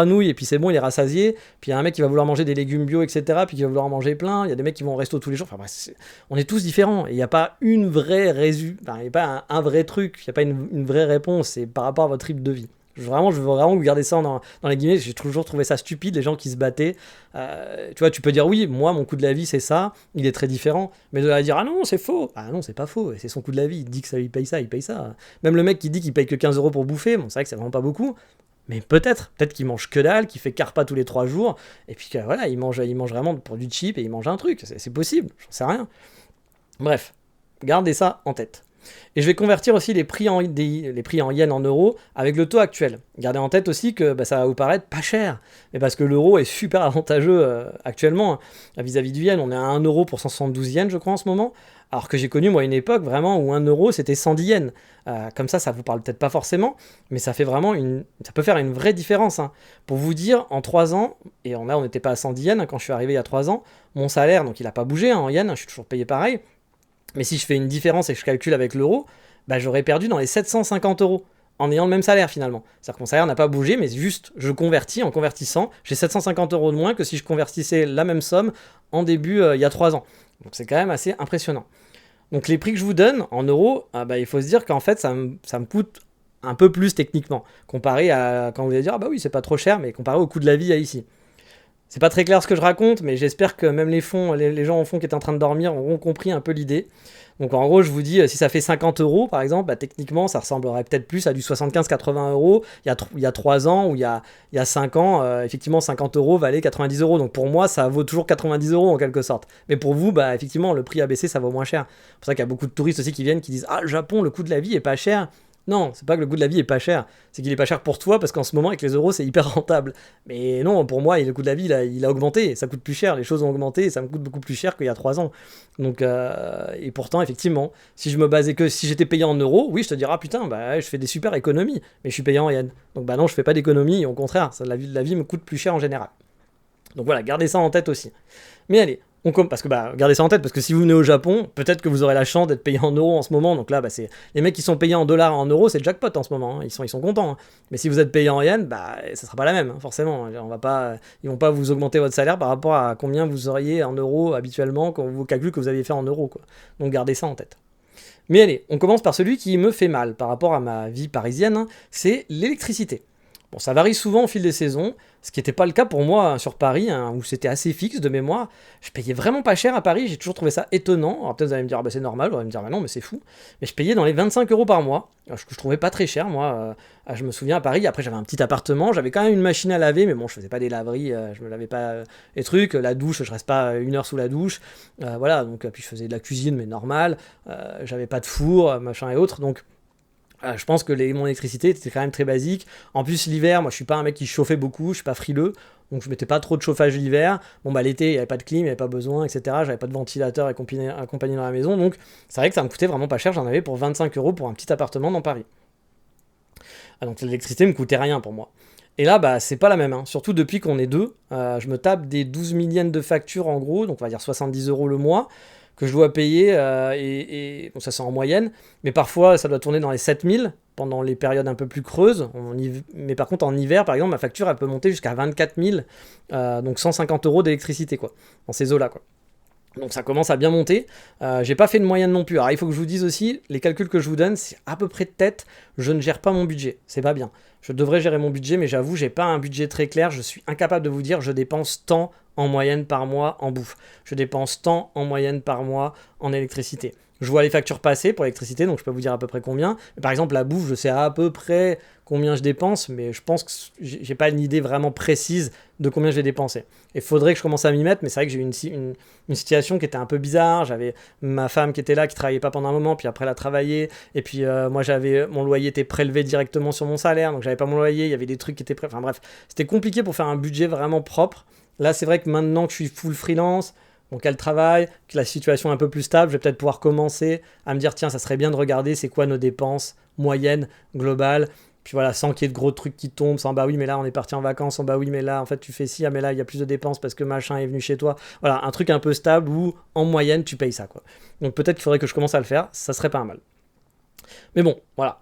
nouilles et puis c'est bon, il est rassasié, puis il y a un mec qui va vouloir manger des légumes bio, etc., puis qui va vouloir en manger plein, il y a des mecs qui vont au resto tous les jours, enfin bref, on est tous différents, et il n'y a pas une vraie il n'y a pas un vrai truc, il n'y a pas une vraie réponse, c'est par rapport à votre rythme de vie. Je veux vraiment que vous gardez ça dans les guillemets, j'ai toujours trouvé ça stupide, les gens qui se battaient. Tu vois, tu peux dire oui, moi mon coût de la vie c'est ça, il est très différent, mais de dire ah non c'est faux, ah non c'est pas faux, c'est son coût de la vie, il dit que ça il paye ça. Même le mec qui dit qu'il paye que 15 € pour bouffer, bon c'est vrai que c'est vraiment pas beaucoup, mais peut-être qu'il mange que dalle, qu'il fait carpa tous les 3 jours, et puis que, voilà, il mange vraiment pour du cheap et il mange un truc, c'est possible, j'en sais rien. Bref, gardez ça en tête. Et je vais convertir aussi les prix en yens en euros avec le taux actuel. Gardez en tête aussi que ça va vous paraître pas cher, mais parce que l'euro est super avantageux actuellement vis-à-vis du yen. On est à 1 € pour 172 yens, je crois, en ce moment. Alors que j'ai connu, moi, une époque vraiment où 1 € c'était 110 yens. Comme ça vous parle peut-être pas forcément, mais ça fait vraiment ça peut faire une vraie différence. Pour vous dire, en 3 ans, et on n'était pas à 110 yens quand je suis arrivé il y a 3 ans, mon salaire, donc il n'a pas bougé en yens, je suis toujours payé pareil. Mais si je fais une différence et que je calcule avec l'euro, j'aurais perdu dans les 750 € en ayant le même salaire finalement. C'est-à-dire que mon salaire n'a pas bougé, mais juste je convertis, en convertissant, j'ai 750 € de moins que si je convertissais la même somme en début il y a 3 ans. Donc c'est quand même assez impressionnant. Donc les prix que je vous donne en euros, il faut se dire qu'en fait ça me coûte un peu plus techniquement, comparé à quand vous allez dire ah bah oui c'est pas trop cher, mais comparé au coût de la vie ici. C'est pas très clair ce que je raconte, mais j'espère que même les gens en fond qui étaient en train de dormir auront compris un peu l'idée. Donc en gros, je vous dis, si ça fait 50 € par exemple, techniquement, ça ressemblerait peut-être plus à du 75-80 € il y a 3 ans ou il y a 5 ans. Effectivement, 50 € valait 90 €. Donc pour moi, ça vaut toujours 90 € en quelque sorte. Mais pour vous, effectivement, le prix a baissé, ça vaut moins cher. C'est pour ça qu'il y a beaucoup de touristes aussi qui viennent, qui disent « Ah, le Japon, le coût de la vie est pas cher ». Non, c'est pas que le coût de la vie est pas cher, c'est qu'il est pas cher pour toi parce qu'en ce moment avec les euros c'est hyper rentable. Mais non, pour moi le coût de la vie il a augmenté, ça coûte plus cher, les choses ont augmenté et ça me coûte beaucoup plus cher qu'il y a 3 ans. Donc et pourtant effectivement, si je me basais que si j'étais payé en euros, oui je te dirais ah putain je fais des super économies, mais je suis payé en yens. Donc non je fais pas d'économies, au contraire, la vie me coûte plus cher en général. Donc voilà, gardez ça en tête aussi. Mais allez, parce que gardez ça en tête, parce que si vous venez au Japon, peut-être que vous aurez la chance d'être payé en euros en ce moment. Donc là, c'est les mecs qui sont payés en dollars, en euros, c'est le jackpot en ce moment. Ils sont contents. Mais si vous êtes payé en yens, ça sera pas la même, forcément. Ils vont pas vous augmenter votre salaire par rapport à combien vous auriez en euros habituellement quand vous calculez que vous aviez fait en euros, quoi. Donc gardez ça en tête. Mais allez, on commence par celui qui me fait mal par rapport à ma vie parisienne, c'est l'électricité. Bon, ça varie souvent au fil des saisons, ce qui n'était pas le cas pour moi sur Paris, où c'était assez fixe de mémoire. Je payais vraiment pas cher à Paris, j'ai toujours trouvé ça étonnant. Alors peut-être vous allez me dire, c'est normal, vous allez me dire, non, mais c'est fou. Mais je payais dans les 25 € par mois, ce que je trouvais pas très cher, moi. Je me souviens à Paris, après j'avais un petit appartement, j'avais quand même une machine à laver, mais bon, je faisais pas des laveries, je me lavais pas les trucs. La douche, je reste pas 1 heure sous la douche. Voilà, donc puis je faisais de la cuisine, mais normal. J'avais pas de four, machin et autres, donc... je pense que mon électricité était quand même très basique. En plus, l'hiver, moi je suis pas un mec qui chauffait beaucoup, je suis pas frileux, donc je mettais pas trop de chauffage l'hiver. Bon l'été, il y avait pas de clim, il y avait pas besoin, etc. J'avais pas de ventilateur accompagné dans la maison, donc c'est vrai que ça me coûtait vraiment pas cher. J'en avais pour 25 € pour un petit appartement dans Paris. Donc l'électricité me coûtait rien pour moi. Et là, c'est pas la même, surtout depuis qu'on est deux. Je me tape des 12 000 yens de facture en gros, donc on va dire 70 € le mois, que je dois payer, et bon, ça c'est en moyenne, mais parfois ça doit tourner dans les 7000 pendant les périodes un peu plus creuses, mais par contre en hiver par exemple ma facture elle peut monter jusqu'à 24 000, donc 150 € d'électricité quoi, dans ces eaux là quoi. Donc ça commence à bien monter. J'ai pas fait de moyenne non plus. Alors il faut que je vous dise aussi, les calculs que je vous donne, c'est à peu près de tête. Je ne gère pas mon budget. C'est pas bien. Je devrais gérer mon budget, mais j'avoue, j'ai pas un budget très clair. Je suis incapable de vous dire, je dépense tant en moyenne par mois en bouffe. Je dépense tant en moyenne par mois en électricité. Je vois les factures passer pour l'électricité, donc je peux vous dire à peu près combien. Mais par exemple, la bouffe, je sais à peu près combien je dépense, mais je pense que j'ai pas une idée vraiment précise de combien je vais dépenser. Il faudrait que je commence à m'y mettre, mais c'est vrai que j'ai eu une situation qui était un peu bizarre. J'avais ma femme qui était là, qui travaillait pas pendant un moment, puis après elle a travaillé, et puis moi mon loyer était prélevé directement sur mon salaire, donc j'avais pas mon loyer, il y avait des trucs qui étaient enfin bref, c'était compliqué pour faire un budget vraiment propre. Là, c'est vrai que maintenant que je suis full freelance, donc elle travaille, que la situation est un peu plus stable, je vais peut-être pouvoir commencer à me dire tiens, ça serait bien de regarder c'est quoi nos dépenses moyennes, globales, puis voilà, sans qu'il y ait de gros trucs qui tombent, sans bah oui, mais là on est parti en vacances, sans bah oui, mais là en fait tu fais ci, ah mais là il y a plus de dépenses parce que machin est venu chez toi. Voilà, un truc un peu stable où en moyenne tu payes ça quoi. Donc peut-être qu'il faudrait que je commence à le faire, ça serait pas mal. Mais bon, voilà.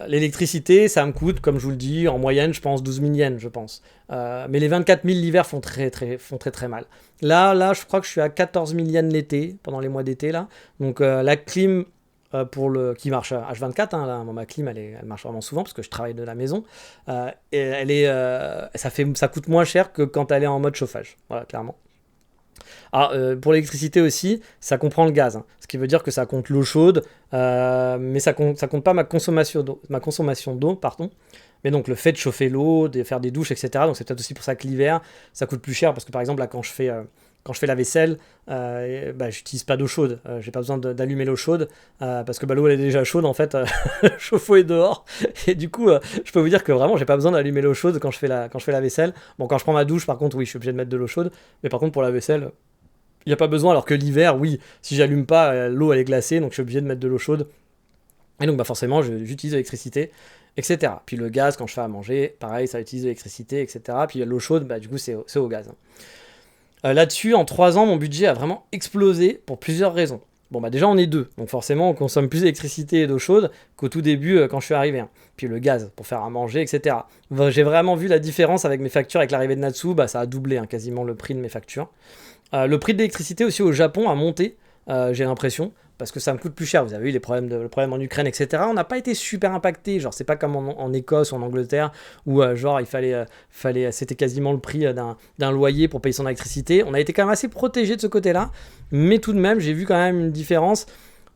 L'électricité, ça me coûte, comme je vous le dis, en moyenne, je pense 12 000 yens, je pense. Mais les 24 000 l'hiver font très mal. Là, je crois que je suis à 14 000 yens l'été, pendant les mois d'été, là. Donc la clim, qui marche à H24, hein, là, ma clim, elle marche vraiment souvent, parce que je travaille de la maison. Et ça coûte moins cher que quand elle est en mode chauffage, voilà, clairement. Ah, pour l'électricité aussi, ça comprend le gaz, hein. Ce qui veut dire que ça compte l'eau chaude, mais ça compte pas ma consommation d'eau, pardon. Mais donc le fait de chauffer l'eau, de faire des douches, etc. Donc c'est peut-être aussi pour ça que l'hiver, ça coûte plus cher parce que par exemple là quand je fais la vaisselle, j'utilise pas d'eau chaude. J'ai pas besoin d'allumer l'eau chaude parce que l'eau elle est déjà chaude en fait. Le chauffe-eau est dehors et du coup je peux vous dire que vraiment j'ai pas besoin d'allumer l'eau chaude quand je fais la vaisselle. Bon, quand je prends ma douche par contre oui, je suis obligé de mettre de l'eau chaude, mais par contre pour la vaisselle il n'y a pas besoin, alors que l'hiver, oui, si j'allume pas, l'eau elle est glacée, donc je suis obligé de mettre de l'eau chaude. Et donc forcément, j'utilise l'électricité, etc. Puis le gaz, quand je fais à manger, pareil, ça utilise l'électricité, etc. Puis l'eau chaude, du coup, c'est au gaz. Là-dessus, en 3 ans, mon budget a vraiment explosé pour plusieurs raisons. Bon, déjà, on est deux, donc forcément, on consomme plus d'électricité et d'eau chaude qu'au tout début quand je suis arrivé, hein. Puis le gaz pour faire à manger, etc. J'ai vraiment vu la différence avec mes factures, avec l'arrivée de Natsu, ça a doublé hein, quasiment le prix de mes factures. Le prix de l'électricité aussi au Japon a monté, j'ai l'impression, parce que ça me coûte plus cher. Vous avez vu le problème en Ukraine, etc. On n'a pas été super impacté. Genre, c'est pas comme en Écosse ou en Angleterre où genre il fallait, c'était quasiment le prix d'un loyer pour payer son électricité. On a été quand même assez protégé de ce côté-là, mais tout de même, j'ai vu quand même une différence.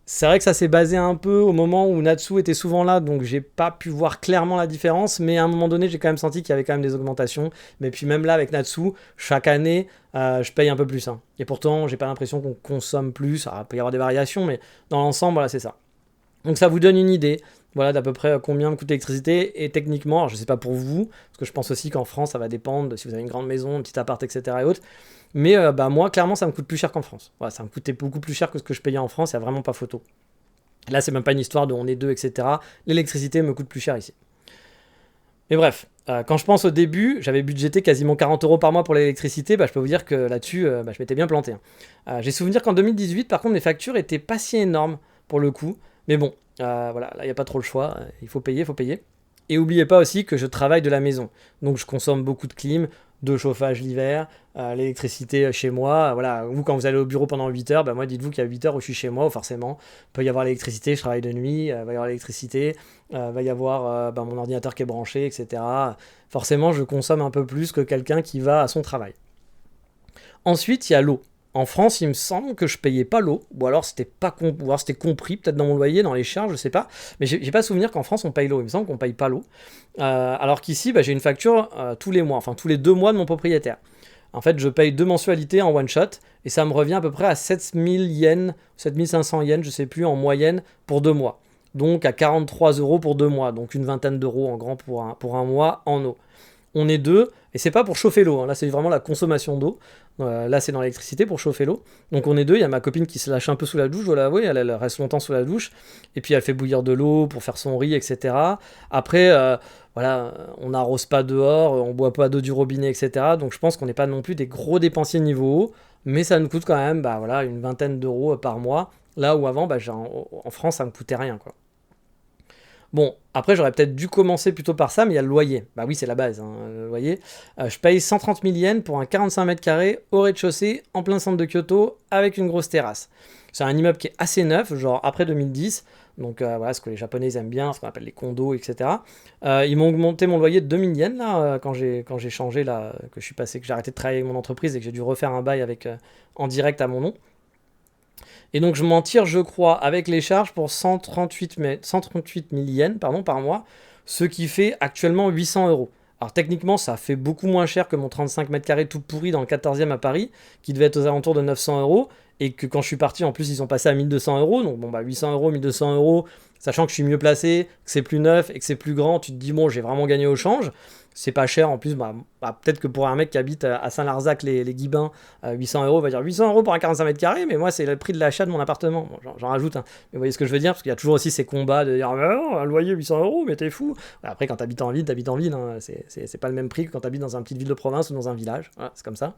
C'est vrai que ça s'est basé un peu au moment où Natsu était souvent là, donc j'ai pas pu voir clairement la différence, mais à un moment donné, j'ai quand même senti qu'il y avait quand même des augmentations. Mais puis même là, avec Natsu, chaque année, je paye un peu plus, hein. Et pourtant, j'ai pas l'impression qu'on consomme plus. Alors, il peut y avoir des variations, mais dans l'ensemble, voilà, c'est ça. Donc ça vous donne une idée, voilà, d'à peu près combien me coûte l'électricité. Et techniquement, alors je sais pas pour vous, parce que je pense aussi qu'en France, ça va dépendre de si vous avez une grande maison, un petit appart, etc. et autres. Mais moi, clairement, ça me coûte plus cher qu'en France. Voilà, ça me coûtait beaucoup plus cher que ce que je payais en France, il n'y a vraiment pas photo. Là, c'est même pas une histoire de on est deux, etc. L'électricité me coûte plus cher ici. Mais bref, quand je pense au début, j'avais budgété quasiment 40 euros par mois pour l'électricité, je peux vous dire que là-dessus, je m'étais bien planté, hein. J'ai souvenir qu'en 2018, par contre, mes factures étaient pas si énormes pour le coup. Mais bon, voilà, là, il n'y a pas trop le choix. Il faut payer, il faut payer. Et n'oubliez pas aussi que je travaille de la maison. Donc je consomme beaucoup de clim, de chauffage l'hiver, l'électricité chez moi. Voilà, vous, quand vous allez au bureau pendant 8 heures, moi, dites-vous qu'il y a 8 heures où je suis chez moi, forcément. Il peut y avoir l'électricité, je travaille de nuit, il va y avoir l'électricité, va y avoir mon ordinateur qui est branché, etc. Forcément, je consomme un peu plus que quelqu'un qui va à son travail. Ensuite, il y a l'eau. En France, il me semble que je payais pas l'eau, ou alors c'était c'était compris, peut-être dans mon loyer, dans les charges, je sais pas. Mais j'ai pas souvenir qu'en France on paye l'eau. Il me semble qu'on paye pas l'eau. Alors qu'ici, j'ai une facture tous les mois, enfin tous les 2 mois de mon propriétaire. En fait, je paye 2 mensualités en one shot et ça me revient à peu près à 7000 yens, 7500 yens, je sais plus, en moyenne pour 2 mois. Donc à 43 euros pour 2 mois, donc une vingtaine d'euros en grand pour un mois en eau. On est deux, et c'est pas pour chauffer l'eau, hein. Là c'est vraiment la consommation d'eau. Là c'est dans l'électricité pour chauffer l'eau. Donc on est deux, il y a ma copine qui se lâche un peu sous la douche, je dois l'avouer, elle reste longtemps sous la douche, et puis elle fait bouillir de l'eau pour faire son riz, etc. Après, voilà, on n'arrose pas dehors, on boit pas d'eau du robinet, etc. Donc je pense qu'on n'est pas non plus des gros dépensiers niveau eau, mais ça nous coûte quand même voilà, une vingtaine d'euros par mois, là où avant, en France ça me coûtait rien, quoi. Bon, après, j'aurais peut-être dû commencer plutôt par ça, mais il y a le loyer. Bah oui, c'est la base, hein, le loyer. Je paye 130 000 yens pour un 45 mètres carrés au rez-de-chaussée, en plein centre de Kyoto, avec une grosse terrasse. C'est un immeuble qui est assez neuf, genre après 2010. Donc voilà, ce que les Japonais aiment bien, ce qu'on appelle les condos, etc. Ils m'ont augmenté mon loyer de 2000 yens là, quand j'ai changé, là, que je suis passé, que j'ai arrêté de travailler avec mon entreprise et que j'ai dû refaire un bail avec, en direct à mon nom. Et donc je m'en tire, je crois, avec les charges pour 138 000 yens pardon, par mois, ce qui fait actuellement 800 euros. Alors techniquement, ça fait beaucoup moins cher que mon 35 mètres carrés tout pourri dans le 14e à Paris, qui devait être aux alentours de 900 euros, et que quand je suis parti, en plus, ils sont passés à 1200 euros, donc bon, bah 800 euros, 1200 euros, sachant que je suis mieux placé, que c'est plus neuf et que c'est plus grand, tu te dis, bon, j'ai vraiment gagné au change. C'est pas cher en plus, peut-être que pour un mec qui habite à Saint-Larzac, les Guibins, 800 euros, va dire 800 euros pour un 45 mètres carrés, mais moi c'est le prix de l'achat de mon appartement. Bon, j'en rajoute, hein. Mais vous voyez ce que je veux dire, parce qu'il y a toujours aussi ces combats de dire non, un loyer 800 euros, mais t'es fou. Après, quand t'habites en ville, hein. C'est pas le même prix que quand t'habites dans une petite ville de province ou dans un village. Voilà, c'est comme ça.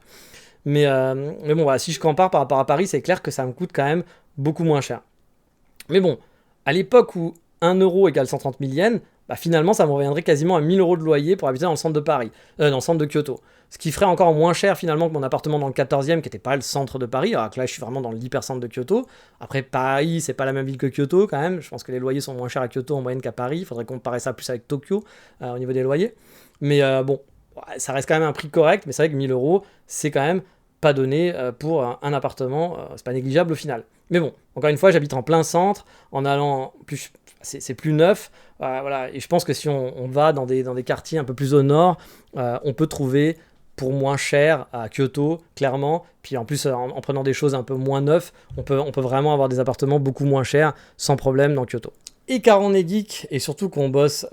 Mais bon, voilà, si je compare par rapport à Paris, c'est clair que ça me coûte quand même beaucoup moins cher. Mais bon, à l'époque où 1 euro égale 130 000 yens, bah finalement ça me reviendrait quasiment à 1000 euros de loyer pour habiter dans le centre de Paris, dans le centre de Kyoto. Ce qui ferait encore moins cher finalement que mon appartement dans le 14e qui n'était pas le centre de Paris, alors que là je suis vraiment dans l'hypercentre de Kyoto. Après Paris c'est pas la même ville que Kyoto quand même, je pense que les loyers sont moins chers à Kyoto en moyenne qu'à Paris, il faudrait comparer ça plus avec Tokyo au niveau des loyers. Mais bon, ça reste quand même un prix correct, mais c'est vrai que 1000 euros c'est quand même pas donné pour un appartement, c'est pas négligeable au final. Mais bon, encore une fois j'habite en plein centre, en allant plus... C'est plus neuf, voilà. Et je pense que si on va dans des quartiers un peu plus au nord, on peut trouver pour moins cher à Kyoto, clairement. Puis en plus, en prenant des choses un peu moins neuves, on peut vraiment avoir des appartements beaucoup moins chers, sans problème, dans Kyoto. Et car on est geek, et surtout qu'on bosse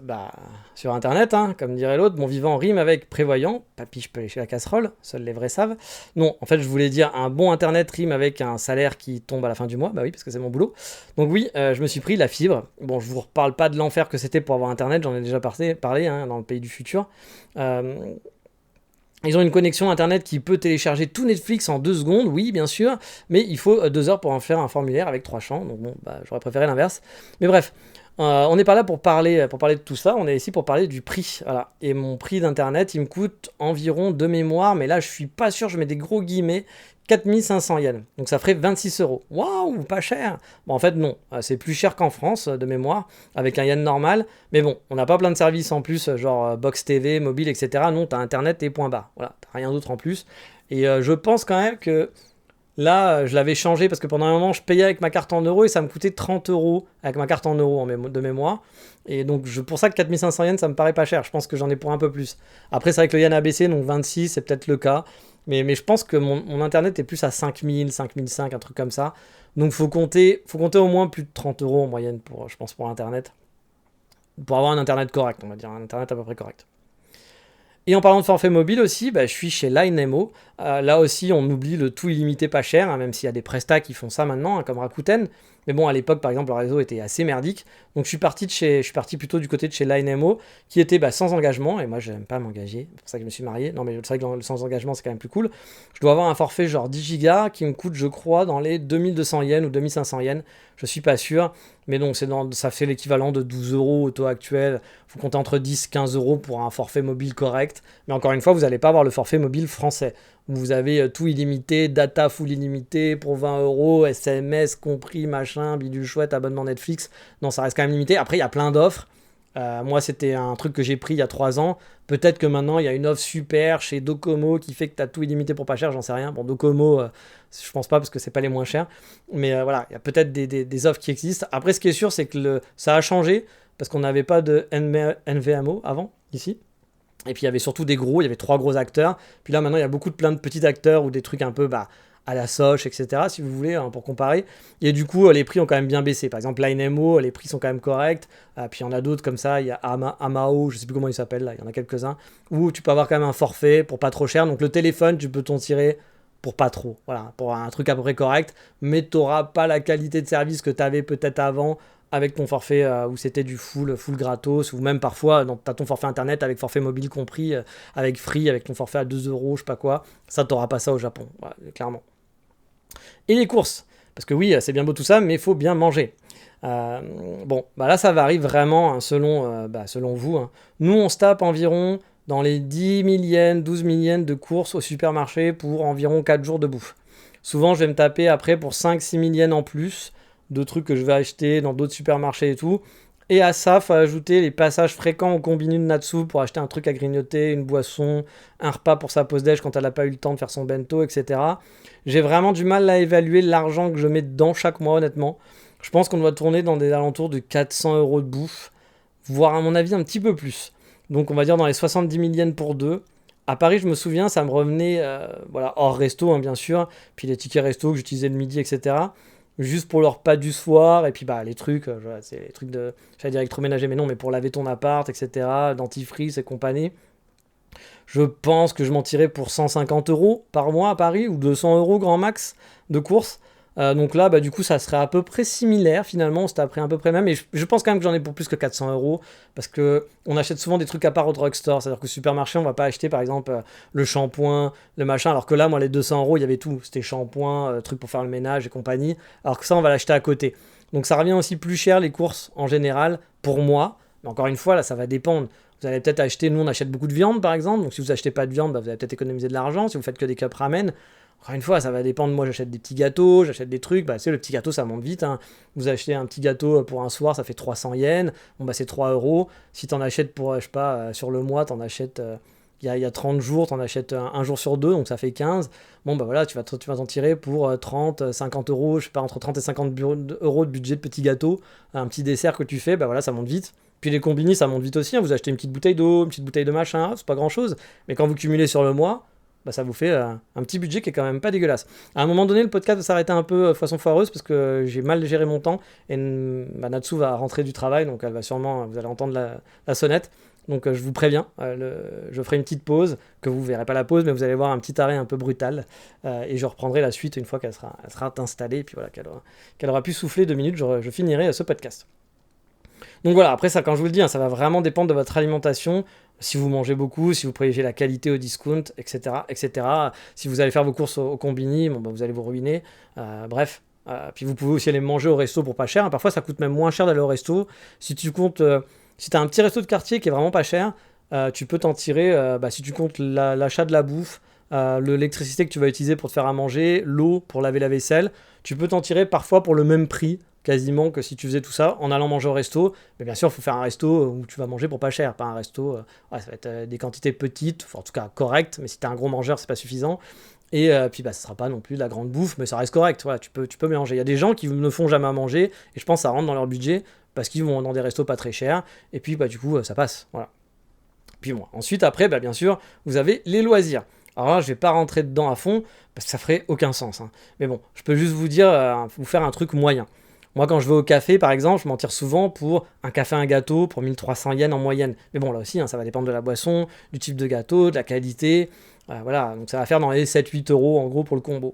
sur Internet, hein, comme dirait l'autre, mon vivant rime avec prévoyant. Papy, je peux lécher la casserole, seuls les vrais savent. Non, en fait, je voulais dire un bon Internet rime avec un salaire qui tombe à la fin du mois. Bah oui, parce que c'est mon boulot. Donc oui, je me suis pris la fibre. Bon, je vous reparle pas de l'enfer que c'était pour avoir Internet, j'en ai déjà parlé hein, dans le pays du futur. Ils ont une connexion internet qui peut télécharger tout Netflix en 2 secondes, oui bien sûr, mais il faut 2 heures pour en faire un formulaire avec 3 champs, donc bon, j'aurais préféré l'inverse. Mais bref, on n'est pas là pour parler de tout ça, on est ici pour parler du prix. Voilà. Et mon prix d'internet, il me coûte environ de mémoire, mais là je suis pas sûr, je mets des gros guillemets, 4500 yens. Donc ça ferait 26 euros. Waouh, pas cher. Bon, en fait, non. C'est plus cher qu'en France, de mémoire, avec un yen normal. Mais bon, on n'a pas plein de services en plus, genre Box TV, mobile, etc. Non, t'as Internet et point barre. Voilà, t'as rien d'autre en plus. Et je pense quand même que là, je l'avais changé parce que pendant un moment, je payais avec ma carte en euros et ça me coûtait 30 euros avec ma carte en euros de mémoire. Et donc, pour ça que 4500 yens, ça me paraît pas cher. Je pense que j'en ai pour un peu plus. Après, c'est vrai que le yen a baissé, donc 26, c'est peut-être le cas. Mais je pense que mon internet est plus à 5000, 5005, un truc comme ça. Donc, faut compter au moins plus de 30 euros en moyenne, je pense, pour internet. Pour avoir un internet correct, on va dire, un internet à peu près correct. Et en parlant de forfait mobile aussi, je suis chez Line-MO. Là aussi, on oublie le tout illimité pas cher, hein, même s'il y a des prestats qui font ça maintenant, hein, comme Rakuten. Mais bon, à l'époque, par exemple, le réseau était assez merdique. Donc je suis parti plutôt du côté de chez Line-MO, qui était sans engagement. Et moi, je n'aime pas m'engager. C'est pour ça que je me suis marié. Non, mais c'est vrai que le sans engagement, c'est quand même plus cool. Je dois avoir un forfait genre 10 gigas qui me coûte, je crois, dans les 2200 yens ou 2500 yens. Je suis pas sûr. Mais donc, ça fait l'équivalent de 12 euros au taux actuel. Faut compter entre 10 et 15 euros pour un forfait mobile correct. Mais encore une fois, vous n'allez pas avoir le forfait mobile français. Vous avez tout illimité, data full illimité pour 20 euros, SMS compris, machin, bidule chouette, abonnement Netflix. Non, ça reste quand même limité. Après, il y a plein d'offres. Moi, c'était un truc que j'ai pris il y a 3 ans. Peut-être que maintenant, il y a une offre super chez Docomo qui fait que tu as tout illimité pour pas cher, j'en sais rien. Bon, Docomo, je pense pas parce que c'est pas les moins chers. Mais voilà, il y a peut-être des offres qui existent. Après, ce qui est sûr, c'est que ça a changé parce qu'on n'avait pas de NVMO avant, ici. Et puis il y avait surtout il y avait 3 gros acteurs. Puis là maintenant il y a plein de petits acteurs ou des trucs un peu à la Soch, etc. si vous voulez, hein, pour comparer. Et du coup les prix ont quand même bien baissé. Par exemple Line-MO, les prix sont quand même corrects. Puis il y en a d'autres comme ça, il y a Amao, je sais plus comment il s'appelle là, il y en a quelques-uns, où tu peux avoir quand même un forfait pour pas trop cher. Donc le téléphone, tu peux t'en tirer pour pas trop, voilà, pour un truc à peu près correct, mais tu n'auras pas la qualité de service que tu avais peut-être avant, avec ton forfait où c'était du full gratos, ou même parfois, tu as ton forfait internet avec forfait mobile compris, avec Free, avec ton forfait à 2 euros, je sais pas quoi. Ça, t'auras pas ça au Japon, voilà, clairement. Et les courses, parce que oui, c'est bien beau tout ça, mais il faut bien manger. Euh, bon, bah là, ça varie vraiment hein, selon vous, hein. Nous, on se tape environ dans les 10 000 yens, 12 000 yens de courses au supermarché pour environ 4 jours de bouffe. Souvent, je vais me taper après pour 5-6 000 yens en plus de trucs que je vais acheter dans d'autres supermarchés et tout. Et à ça, il faut ajouter les passages fréquents au combini de Natsu pour acheter un truc à grignoter, une boisson, un repas pour sa pause déj quand elle n'a pas eu le temps de faire son bento, etc. J'ai vraiment du mal à évaluer l'argent que je mets dedans chaque mois, honnêtement. Je pense qu'on doit tourner dans des alentours de 400 euros de bouffe, voire à mon avis un petit peu plus. Donc on va dire dans les 70 000 yens pour deux. À Paris, je me souviens, ça me revenait, voilà, hors resto, hein, bien sûr, puis les tickets resto que j'utilisais le midi, etc. Juste pour le repas du soir, et puis bah les trucs, voilà, c'est les trucs de, j'allais dire électroménager, mais non, mais pour laver ton appart, etc., dentifrice et compagnie. Je pense que je m'en tirais pour 150 euros par mois à Paris, ou 200 euros grand max de courses. Donc là, bah, du coup, ça serait à peu près similaire finalement. On s'était pris à peu près même. Et je pense quand même que j'en ai pour plus que 400 euros. Parce que on achète souvent des trucs à part au drugstore. C'est-à-dire qu'au supermarché, on va pas acheter par exemple le shampoing, le machin. Alors que là, moi, les 200 euros, il y avait tout. C'était shampoing, truc pour faire le ménage et compagnie. Alors que ça, on va l'acheter à côté. Donc ça revient aussi plus cher les courses en général pour moi. Mais encore une fois, là, ça va dépendre. Vous allez peut-être acheter, nous on achète beaucoup de viande par exemple, donc si vous achetez pas de viande, bah, vous allez peut-être économiser de l'argent. Si vous faites que des cups ramen, encore une fois, ça va dépendre. Moi, j'achète des petits gâteaux, j'achète des trucs. Bah, c'est le petit gâteau, ça monte vite, hein. Vous achetez un petit gâteau pour un soir, ça fait 300 yens. Bon, bah, c'est 3 euros. Si t'en achètes pour, je sais pas, sur le mois, t'en achètes. Il y a 30 jours, t'en achètes un jour sur deux, donc ça fait 15. Bon, bah voilà, tu vas t'en tirer pour 30, 50 euros, je sais pas, entre 30 et 50 euros de budget de petit gâteau. Un petit dessert que tu fais, bah voilà, ça monte vite. Puis les combini, ça monte vite aussi, hein. Vous achetez une petite bouteille d'eau, une petite bouteille de machin, c'est pas grand chose. Mais quand vous cumulez sur le mois, bah ça vous fait un petit budget qui est quand même pas dégueulasse. À un moment donné, le podcast va s'arrêter un peu façon foireuse parce que j'ai mal géré mon temps et bah, Natsu va rentrer du travail, donc elle va sûrement, vous allez entendre la sonnette. Donc je vous préviens, je ferai une petite pause, que vous verrez pas la pause, mais vous allez voir un petit arrêt un peu brutal. Et je reprendrai la suite une fois qu'elle sera installée, et puis voilà, qu'elle aura pu souffler 2 minutes, je finirai ce podcast. Donc voilà, après ça, quand je vous le dis, hein, ça va vraiment dépendre de votre alimentation. Si vous mangez beaucoup, si vous privilégiez la qualité au discount, etc., etc. Si vous allez faire vos courses au combini, bon, bah, vous allez vous ruiner. Bref. Puis vous pouvez aussi aller manger au resto pour pas cher. Parfois, ça coûte même moins cher d'aller au resto. Si tu comptes, si tu as un petit resto de quartier qui est vraiment pas cher, tu peux t'en tirer. Bah, si tu comptes l'achat de la bouffe, l'électricité que tu vas utiliser pour te faire à manger, l'eau pour laver la vaisselle, tu peux t'en tirer parfois pour le même prix quasiment que si tu faisais tout ça en allant manger au resto. Mais bien sûr, il faut faire un resto où tu vas manger pour pas cher, pas un resto, ouais, ça va être des quantités petites, en tout cas correctes, mais si tu es un gros mangeur, c'est pas suffisant. Et puis bah, ce sera pas non plus de la grande bouffe, mais ça reste correct, voilà, tu peux mélanger. Il y a des gens qui ne font jamais à manger, et je pense que ça rentre dans leur budget, parce qu'ils vont dans des restos pas très chers, et puis bah, du coup, ça passe, voilà. Puis bon, ensuite, après, bah, bien sûr, vous avez les loisirs. Alors là, je vais pas rentrer dedans à fond, parce que ça ferait aucun sens, hein. Mais bon, je peux juste vous dire, vous faire un truc moyen. Moi, quand je vais au café, par exemple, je m'en tire souvent pour un café, un gâteau, pour 1300 yens en moyenne. Mais bon, là aussi, hein, ça va dépendre de la boisson, du type de gâteau, de la qualité. Voilà, donc ça va faire dans les 7-8 euros en gros pour le combo.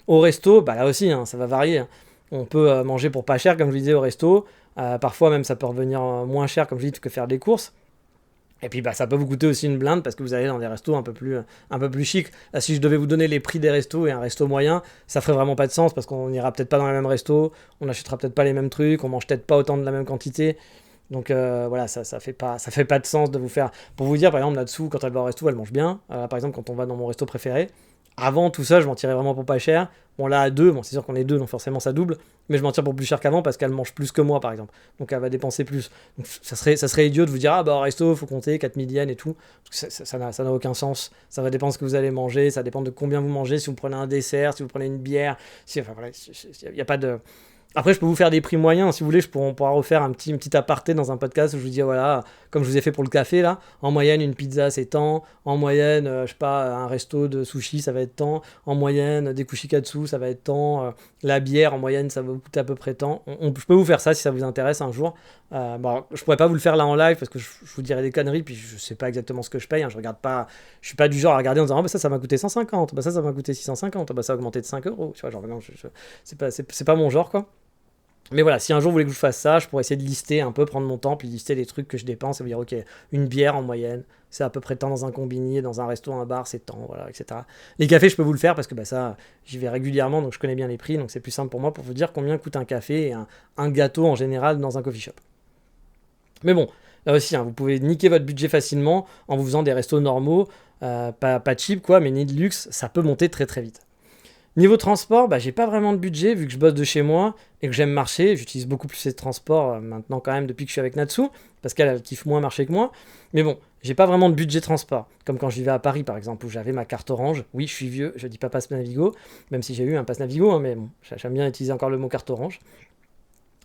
Au resto, bah là aussi, hein, ça va varier, hein. On peut manger pour pas cher, comme je vous disais, au resto. Parfois, même, ça peut revenir moins cher, comme je dis, que faire des courses. Et puis bah, ça peut vous coûter aussi une blinde parce que vous allez dans des restos un peu plus chics. Là, si je devais vous donner les prix des restos et un resto moyen, ça ferait vraiment pas de sens parce qu'on ira peut-être pas dans les mêmes restos, on n'achètera peut-être pas les mêmes trucs, on mange peut-être pas autant de la même quantité. Donc voilà, ça fait pas de sens de vous faire. Pour vous dire, par exemple, là-dessous, quand elle va au resto, elle mange bien. Par exemple, quand on va dans mon resto préféré, avant tout ça, je m'en tirais vraiment pour pas cher. Bon, là, à deux, bon, c'est sûr qu'on est deux, donc forcément ça double. Mais je m'en tire pour plus cher qu'avant parce qu'elle mange plus que moi, par exemple. Donc elle va dépenser plus. Donc ça serait idiot de vous dire, ah bah au resto, faut compter 4000 yens et tout. Ça n'a aucun sens. Ça va dépendre de ce que vous allez manger, ça dépend de combien vous mangez, si vous prenez un dessert, si vous prenez une bière. Enfin voilà, il n'y a pas de. Après, je peux vous faire des prix moyens. Si vous voulez, on pourra refaire une petite aparté dans un podcast où je vous dis, voilà, comme je vous ai fait pour le café, là, en moyenne, une pizza, c'est tant. En moyenne, je sais pas, un resto de sushi, ça va être tant. En moyenne, des kushikatsu, ça va être tant. La bière, en moyenne, ça va vous coûter à peu près tant. Je peux vous faire ça si ça vous intéresse un jour. Bon, je pourrais pas vous le faire là en live parce que je vous dirais des conneries, puis je sais pas exactement ce que je paye, hein. Je regarde pas, je suis pas du genre à regarder en disant, ah bah ça m'a coûté 150, bah ça m'a coûté 650, bah ça a augmenté de 5 euros. Tu vois, genre, non, c'est pas mon genre, quoi. Mais voilà, si un jour vous voulez que je fasse ça, je pourrais essayer de lister un peu, prendre mon temps, puis lister les trucs que je dépense et vous dire, ok, une bière en moyenne, c'est à peu près tant dans un combini, dans un resto, un bar, c'est tant, voilà, etc. Les cafés, je peux vous le faire parce que ça, j'y vais régulièrement, donc je connais bien les prix, donc c'est plus simple pour moi pour vous dire combien coûte un café et un gâteau en général dans un coffee shop. Mais bon, là aussi, vous pouvez niquer votre budget facilement en vous faisant des restos normaux, pas cheap quoi, mais ni de luxe, ça peut monter très très vite. Niveau transport, j'ai pas vraiment de budget vu que je bosse de chez moi et que j'aime marcher. J'utilise beaucoup plus les transports maintenant quand même depuis que je suis avec Natsu, parce qu'elle kiffe moins marcher que moi. Mais bon, j'ai pas vraiment de budget transport. Comme quand je vivais à Paris par exemple, où j'avais ma carte orange. Oui, je suis vieux, je dis pas passe Navigo, même si j'ai eu un passe Navigo, mais bon, j'aime bien utiliser encore le mot carte orange.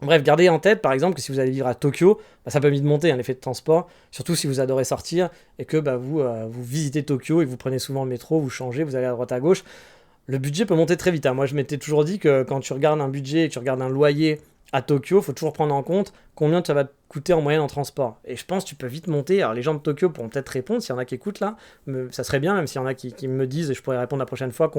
Bref, gardez en tête par exemple que si vous allez vivre à Tokyo, ça peut vite monter un effet de transport, surtout si vous adorez sortir et que vous visitez Tokyo et que vous prenez souvent le métro, vous changez, vous allez à droite à gauche. Le budget peut monter très vite. Moi, je m'étais toujours dit que quand tu regardes un budget et que tu regardes un loyer à Tokyo, il faut toujours prendre en compte combien ça va te coûter en moyenne en transport. Et je pense que tu peux vite monter. Alors, les gens de Tokyo pourront peut-être répondre, s'il y en a qui écoutent là. Ça serait bien, même s'il y en a qui me disent, et je pourrais répondre la prochaine fois,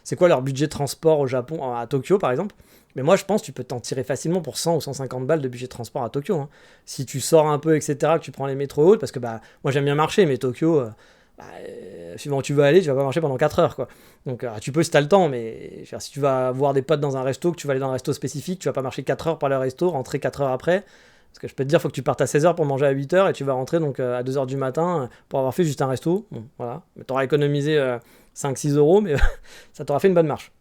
c'est quoi leur budget de transport au Japon, à Tokyo par exemple. Mais moi, je pense que tu peux t'en tirer facilement pour 100 ou 150 balles de budget de transport à Tokyo. Si tu sors un peu, etc., que tu prends les métros hautes, parce que moi j'aime bien marcher, mais Tokyo, suivant où tu veux aller, tu vas pas marcher pendant 4 heures quoi. Donc tu peux si tu as le temps, mais si tu vas voir des potes dans un resto, que tu vas aller dans un resto spécifique, tu vas pas marcher 4 heures par le resto, rentrer 4 heures après. Parce que je peux te dire, il faut que tu partes à 16 heures pour manger à 8 heures et tu vas rentrer donc à 2 heures du matin pour avoir fait juste un resto. Bon, voilà. Tu auras économisé 5-6 euros, mais ça t'aura fait une bonne marche.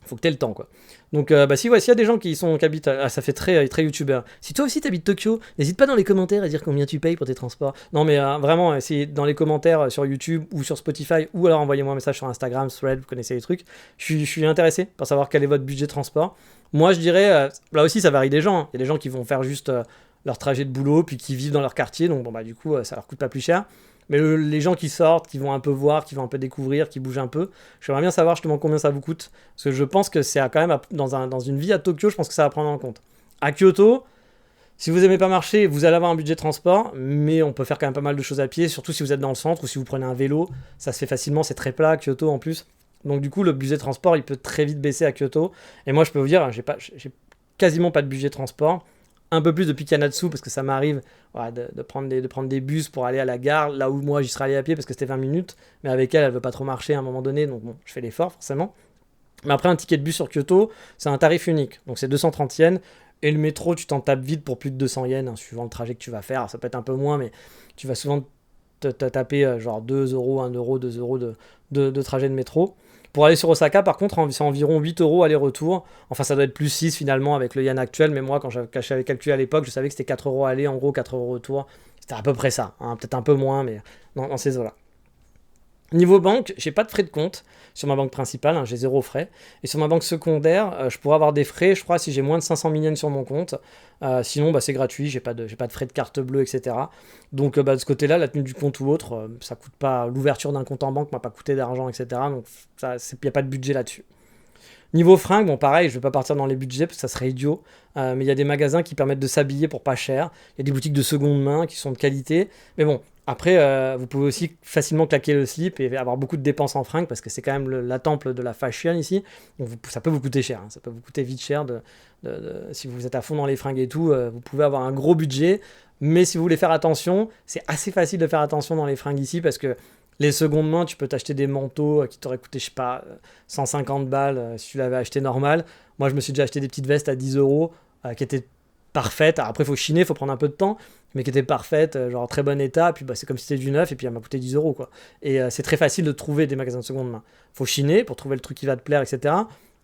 Faut que tu aies le temps quoi. Donc s'il y a des gens qui habitent, ça fait très youtubeur. Si toi aussi t'habites Tokyo, n'hésite pas dans les commentaires à dire combien tu payes pour tes transports. Non mais vraiment, essayez dans les commentaires sur YouTube ou sur Spotify, ou alors envoyez-moi un message sur Instagram, Thread, vous connaissez les trucs. Je suis intéressé pour savoir quel est votre budget de transport. Moi je dirais, là aussi ça varie des gens. Il y a des gens qui vont faire juste leur trajet de boulot, puis qui vivent dans leur quartier, donc du coup ça leur coûte pas plus cher. Mais les gens qui sortent, qui vont un peu voir, qui vont un peu découvrir, qui bougent un peu, j'aimerais bien savoir justement combien ça vous coûte. Parce que je pense que c'est quand même, dans une vie à Tokyo, je pense que ça va prendre en compte. À Kyoto, si vous n'aimez pas marcher, vous allez avoir un budget de transport, mais on peut faire quand même pas mal de choses à pied, surtout si vous êtes dans le centre ou si vous prenez un vélo. Ça se fait facilement, c'est très plat à Kyoto en plus. Donc du coup, le budget de transport, il peut très vite baisser à Kyoto. Et moi, je peux vous dire, j'ai quasiment pas de budget de transport. Un peu plus depuis Kanatsu parce que ça m'arrive de prendre des bus pour aller à la gare, là où moi j'y serais allé à pied parce que c'était 20 minutes, mais avec elle veut pas trop marcher à un moment donné, donc bon, je fais l'effort forcément. Mais après, un ticket de bus sur Kyoto, c'est un tarif unique, donc c'est 230 yens, et le métro, tu t'en tapes vite pour plus de 200 yens, suivant le trajet que tu vas faire. Alors, ça peut être un peu moins, mais tu vas souvent te taper genre 2 euros, 1 euro, 2 euros de trajet de métro. Pour aller sur Osaka, par contre, c'est environ 8 euros aller-retour. Enfin, ça doit être plus 6 finalement avec le yen actuel, mais moi, quand j'avais calculé à l'époque, je savais que c'était 4 euros aller, en gros 4 euros retour. C'était à peu près ça, peut-être un peu moins, mais dans ces eaux-là. Niveau banque, j'ai pas de frais de compte sur ma banque principale, j'ai 0 frais. Et sur ma banque secondaire, je pourrais avoir des frais, je crois, si j'ai moins de 500 000 yens sur mon compte. Sinon, c'est gratuit, j'ai pas de frais de carte bleue, etc. Donc, de ce côté-là, la tenue du compte ou autre, ça coûte pas. L'ouverture d'un compte en banque m'a pas coûté d'argent, etc. Donc, il n'y a pas de budget là-dessus. Niveau fringues, pareil, je vais pas partir dans les budgets parce que ça serait idiot. Mais il y a des magasins qui permettent de s'habiller pour pas cher. Il y a des boutiques de seconde main qui sont de qualité. Mais bon, après, vous pouvez aussi facilement claquer le slip et avoir beaucoup de dépenses en fringues parce que c'est quand même la temple de la fashion ici. Donc ça peut vous coûter cher. Ça peut vous coûter vite cher. Si vous êtes à fond dans les fringues et tout, vous pouvez avoir un gros budget. Mais si vous voulez faire attention, c'est assez facile de faire attention dans les fringues ici parce que les secondes mains, tu peux t'acheter des manteaux qui t'auraient coûté, 150 balles si tu l'avais acheté normal. Moi, je me suis déjà acheté des petites vestes à 10 euros qui étaient parfaites. Alors après, il faut chiner, il faut prendre un peu de temps, mais qui étaient parfaites, genre en très bon état. Puis c'est comme si c'était du neuf, et puis elle m'a coûté 10 euros, quoi. Et c'est très facile de trouver des magasins de seconde main. Il faut chiner pour trouver le truc qui va te plaire, etc.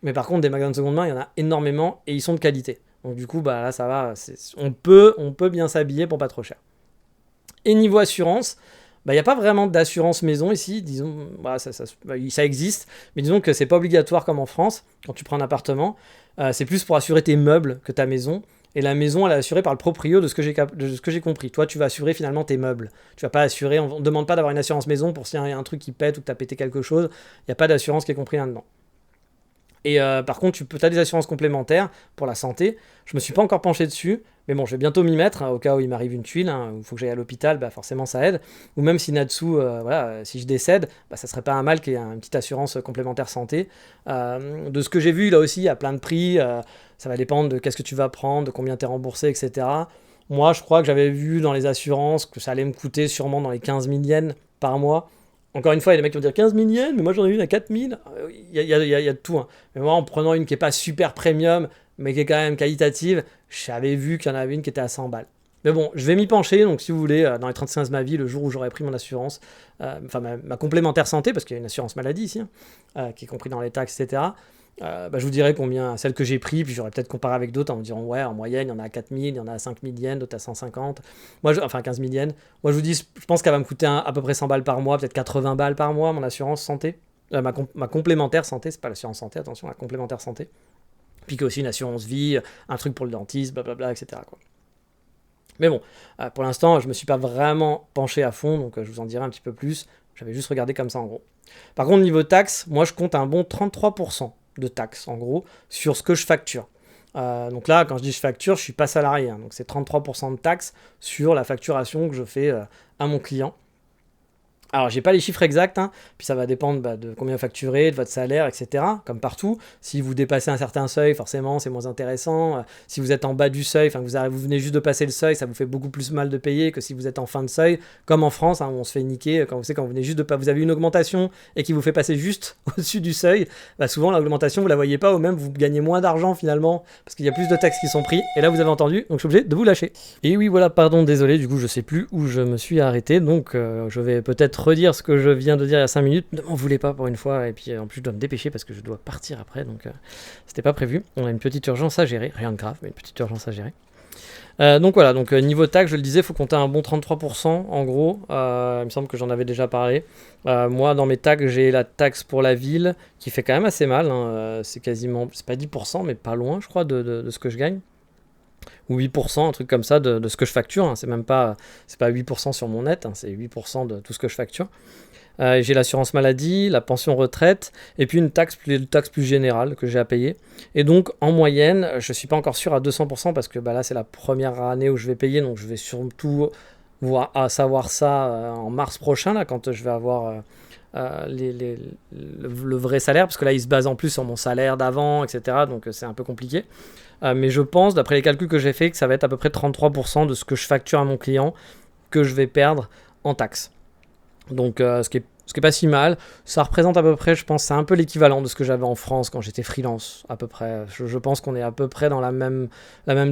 Mais par contre, des magasins de seconde main, il y en a énormément et ils sont de qualité. Donc du coup, là, ça va. On peut bien s'habiller pour pas trop cher. Et niveau assurance, il n'y a pas vraiment d'assurance maison ici, disons, ça existe, mais disons que c'est pas obligatoire comme en France, quand tu prends un appartement, c'est plus pour assurer tes meubles que ta maison, et la maison elle est assurée par le proprio de ce que j'ai compris. Toi tu vas assurer finalement tes meubles, tu vas pas assurer, on ne demande pas d'avoir une assurance maison pour s'il y a un truc qui pète ou que tu as pété quelque chose, il n'y a pas d'assurance qui est compris là-dedans. Et par contre, tu as des assurances complémentaires pour la santé. Je me suis pas encore penché dessus, mais bon, je vais bientôt m'y mettre, au cas où il m'arrive une tuile, il faut que j'aille à l'hôpital, forcément ça aide. Ou même si Natsu, si je décède, ça serait pas un mal qu'il y ait une petite assurance complémentaire santé. De ce que j'ai vu, là aussi, il y a plein de prix. Ça va dépendre de qu'est-ce que tu vas prendre, de combien tu es remboursé, etc. Moi, je crois que j'avais vu dans les assurances que ça allait me coûter sûrement dans les 15 000 yens par mois. Encore une fois, il y a des mecs qui vont dire 15 000 yens, mais moi j'en ai une à 4 000. Il y a de tout. Mais moi, en prenant une qui n'est pas super premium, mais qui est quand même qualitative, j'avais vu qu'il y en avait une qui était à 100 balles. Mais bon, je vais m'y pencher, donc si vous voulez, dans les 35 de ma vie, le jour où j'aurai pris mon assurance, ma complémentaire santé, parce qu'il y a une assurance maladie ici, qui est compris dans les taxes, etc., je vous dirai combien, celle que j'ai pris, puis j'aurais peut-être comparé avec d'autres en me disant, ouais, en moyenne, il y en a à 4 000, il y en a à 5 000 yens, d'autres à 150. Enfin 15 000 yens. Moi, je vous dis, je pense qu'elle va me coûter à peu près 100 balles par mois, peut-être 80 balles par mois, mon assurance santé. Ma complémentaire santé, c'est pas l'assurance santé, attention, la complémentaire santé. Puis qu'il y a aussi une assurance vie, un truc pour le dentiste, blablabla, etc., quoi. Mais bon, pour l'instant, je me suis pas vraiment penché à fond, donc je vous en dirai un petit peu plus. J'avais juste regardé comme ça, en gros. Par contre, niveau taxes, moi, je compte un bon 33% de taxes, en gros, sur ce que je facture. Donc là, quand je dis je facture, je suis pas salarié, donc c'est 33% de taxes sur la facturation que je fais à mon client. Alors, j'ai pas les chiffres exacts, puis ça va dépendre de combien vous facturez, de votre salaire, etc. Comme partout. Si vous dépassez un certain seuil, forcément, c'est moins intéressant. Si vous êtes en bas du seuil, vous venez juste de passer le seuil, ça vous fait beaucoup plus mal de payer que si vous êtes en fin de seuil. Comme en France, où on se fait niquer quand vous venez juste vous avez une augmentation et qui vous fait passer juste au-dessus du seuil. Souvent, l'augmentation, vous la voyez pas, ou même vous gagnez moins d'argent finalement, parce qu'il y a plus de taxes qui sont prises. Et là, vous avez entendu, donc je suis obligé de vous lâcher. Et oui, voilà, pardon, désolé, du coup, je sais plus où je me suis arrêté, donc je vais peut-être redire ce que je viens de dire il y a 5 minutes. Ne m'en voulez pas pour une fois, et puis en plus je dois me dépêcher parce que je dois partir après, donc c'était pas prévu. On a une petite urgence à gérer, rien de grave, mais une petite urgence à gérer. Donc voilà, niveau taxe, je le disais, il faut compter un bon 33% en gros. Il me semble que j'en avais déjà parlé. Moi, dans mes taxes, j'ai la taxe pour la ville qui fait quand même assez mal. C'est quasiment, c'est pas 10%, mais pas loin, je crois, de ce que je gagne. Ou 8%, un truc comme ça, de ce que je facture. C'est pas 8% sur mon net, c'est 8% de tout ce que je facture. J'ai l'assurance maladie, la pension retraite, et puis une taxe plus générale que j'ai à payer. Et donc, en moyenne, je ne suis pas encore sûr à 200% parce que là, c'est la première année où je vais payer, donc je vais surtout savoir ça en mars prochain, là, quand je vais avoir le vrai salaire, parce que là, il se base en plus sur mon salaire d'avant, etc., donc c'est un peu compliqué. Mais je pense, d'après les calculs que j'ai fait, que ça va être à peu près 33% de ce que je facture à mon client que je vais perdre en taxes. Donc ce qui est pas si mal. Ça représente à peu près, je pense, c'est un peu l'équivalent de ce que j'avais en France quand j'étais freelance, à peu près. Je pense qu'on est à peu près dans la même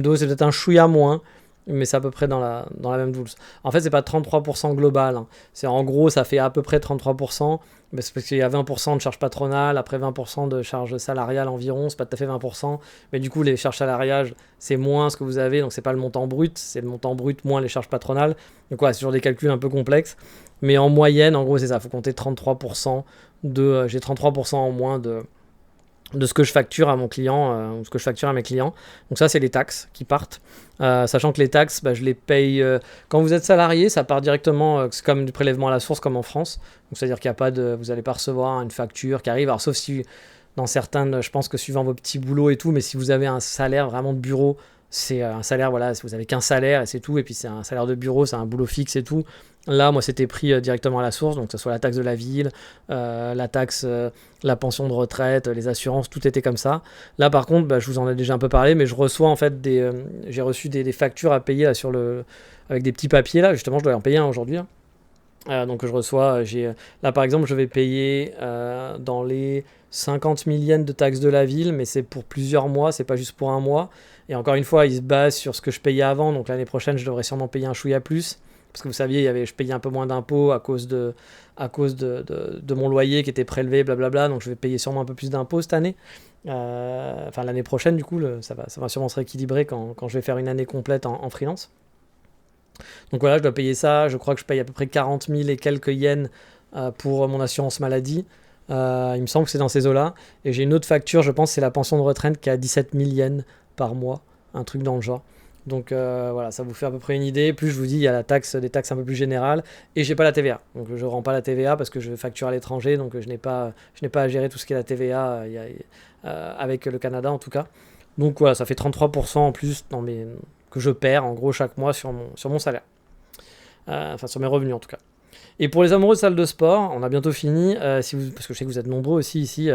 dose. C'est peut-être un chouïa moins, mais c'est à peu près dans la même dose. En fait, c'est pas 33% global. C'est en gros, ça fait à peu près 33%. Mais c'est parce qu'il y a 20% de charges patronales, après 20% de charges salariales environ, c'est pas tout à fait 20%. Mais du coup, les charges salariales, c'est moins ce que vous avez, donc c'est pas le montant brut, c'est le montant brut moins les charges patronales. Donc c'est toujours des calculs un peu complexes. Mais en moyenne, en gros, c'est ça, il faut compter 33% j'ai 33% en moins de ce que je facture à mon client, ce que je facture à mes clients. Donc ça, c'est les taxes qui partent. Sachant que les taxes, je les paye... quand vous êtes salarié, ça part directement, c'est comme du prélèvement à la source, comme en France. Donc c'est-à-dire qu'il y a pas vous n'allez pas recevoir une facture qui arrive. Alors sauf si, dans certaines, je pense que suivant vos petits boulots et tout, mais si vous avez un salaire vraiment de bureau, c'est un salaire, si vous avez qu'un salaire et c'est tout, et puis c'est un salaire de bureau, c'est un boulot fixe et tout. Là, moi, c'était pris directement à la source, donc que ce soit la taxe de la ville, la taxe, la pension de retraite, les assurances, tout était comme ça. Là, par contre, je vous en ai déjà un peu parlé, mais je reçois en fait j'ai reçu des factures à payer là, avec des petits papiers là. Justement, je dois en payer un aujourd'hui. Donc je reçois, là par exemple, je vais payer dans les 50 000 yens de taxes de la ville, mais c'est pour plusieurs mois, c'est pas juste pour un mois. Et encore une fois, il se base sur ce que je payais avant, donc l'année prochaine, je devrais sûrement payer un chouïa plus. Parce que vous saviez, je payais un peu moins d'impôts à cause de mon loyer qui était prélevé, blablabla. Donc je vais payer sûrement un peu plus d'impôts cette année. L'année prochaine, du coup, ça va sûrement se rééquilibrer quand je vais faire une année complète en freelance. Donc voilà, je dois payer ça. Je crois que je paye à peu près 40 000 et quelques yens pour mon assurance maladie. Il me semble que c'est dans ces eaux-là. Et j'ai une autre facture, je pense, c'est la pension de retraite qui est à 17 000 yens par mois. Un truc dans le genre. Donc voilà, ça vous fait à peu près une idée. Plus je vous dis, il y a des taxes un peu plus générales, et j'ai pas la TVA. Donc je rends pas la TVA parce que je facture à l'étranger, donc je n'ai pas à gérer tout ce qui est la TVA avec le Canada en tout cas. Donc voilà, ça fait 33% en plus que je perds en gros chaque mois sur mon salaire. Enfin sur mes revenus en tout cas. Et pour les amoureux de salle de sport, on a bientôt fini, parce que je sais que vous êtes nombreux aussi ici,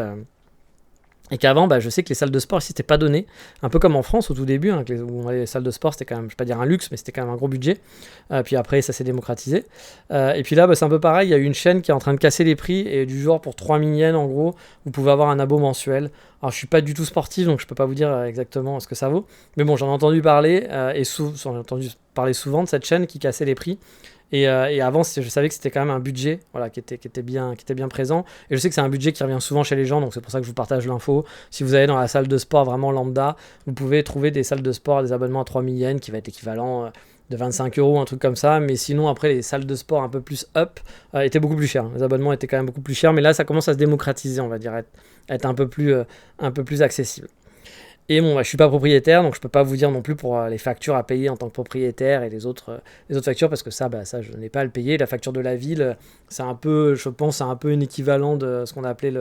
et qu'avant, je sais que les salles de sport ici, c'était pas donné, un peu comme en France au tout début, hein, où les salles de sport, c'était quand même, je vais pas dire un luxe, mais c'était quand même un gros budget, puis après, ça s'est démocratisé, et puis là, c'est un peu pareil, il y a une chaîne qui est en train de casser les prix, et du genre, pour 3000 yens, en gros, vous pouvez avoir un abo mensuel. Alors, je suis pas du tout sportif, donc je peux pas vous dire exactement ce que ça vaut, mais bon, j'en ai entendu parler, j'en ai entendu parler souvent de cette chaîne qui cassait les prix. Et avant, je savais que c'était quand même un budget, voilà, qui était bien présent. Et je sais que c'est un budget qui revient souvent chez les gens, donc c'est pour ça que je vous partage l'info. Si vous allez dans la salle de sport vraiment lambda, vous pouvez trouver des salles de sport, des abonnements à 3000 yens qui va être équivalent de 25 €, un truc comme ça. Mais sinon, après, les salles de sport un peu plus up étaient beaucoup plus chères. Les abonnements étaient quand même beaucoup plus chers, mais là, ça commence à se démocratiser, on va dire, être un peu plus accessible. Et bon, je suis pas propriétaire, donc je peux pas vous dire non plus pour les factures à payer en tant que propriétaire et les autres factures, parce que ça, je n'ai pas à le payer. La facture de la ville, c'est un peu, je pense, c'est un peu un équivalent de ce qu'on appelait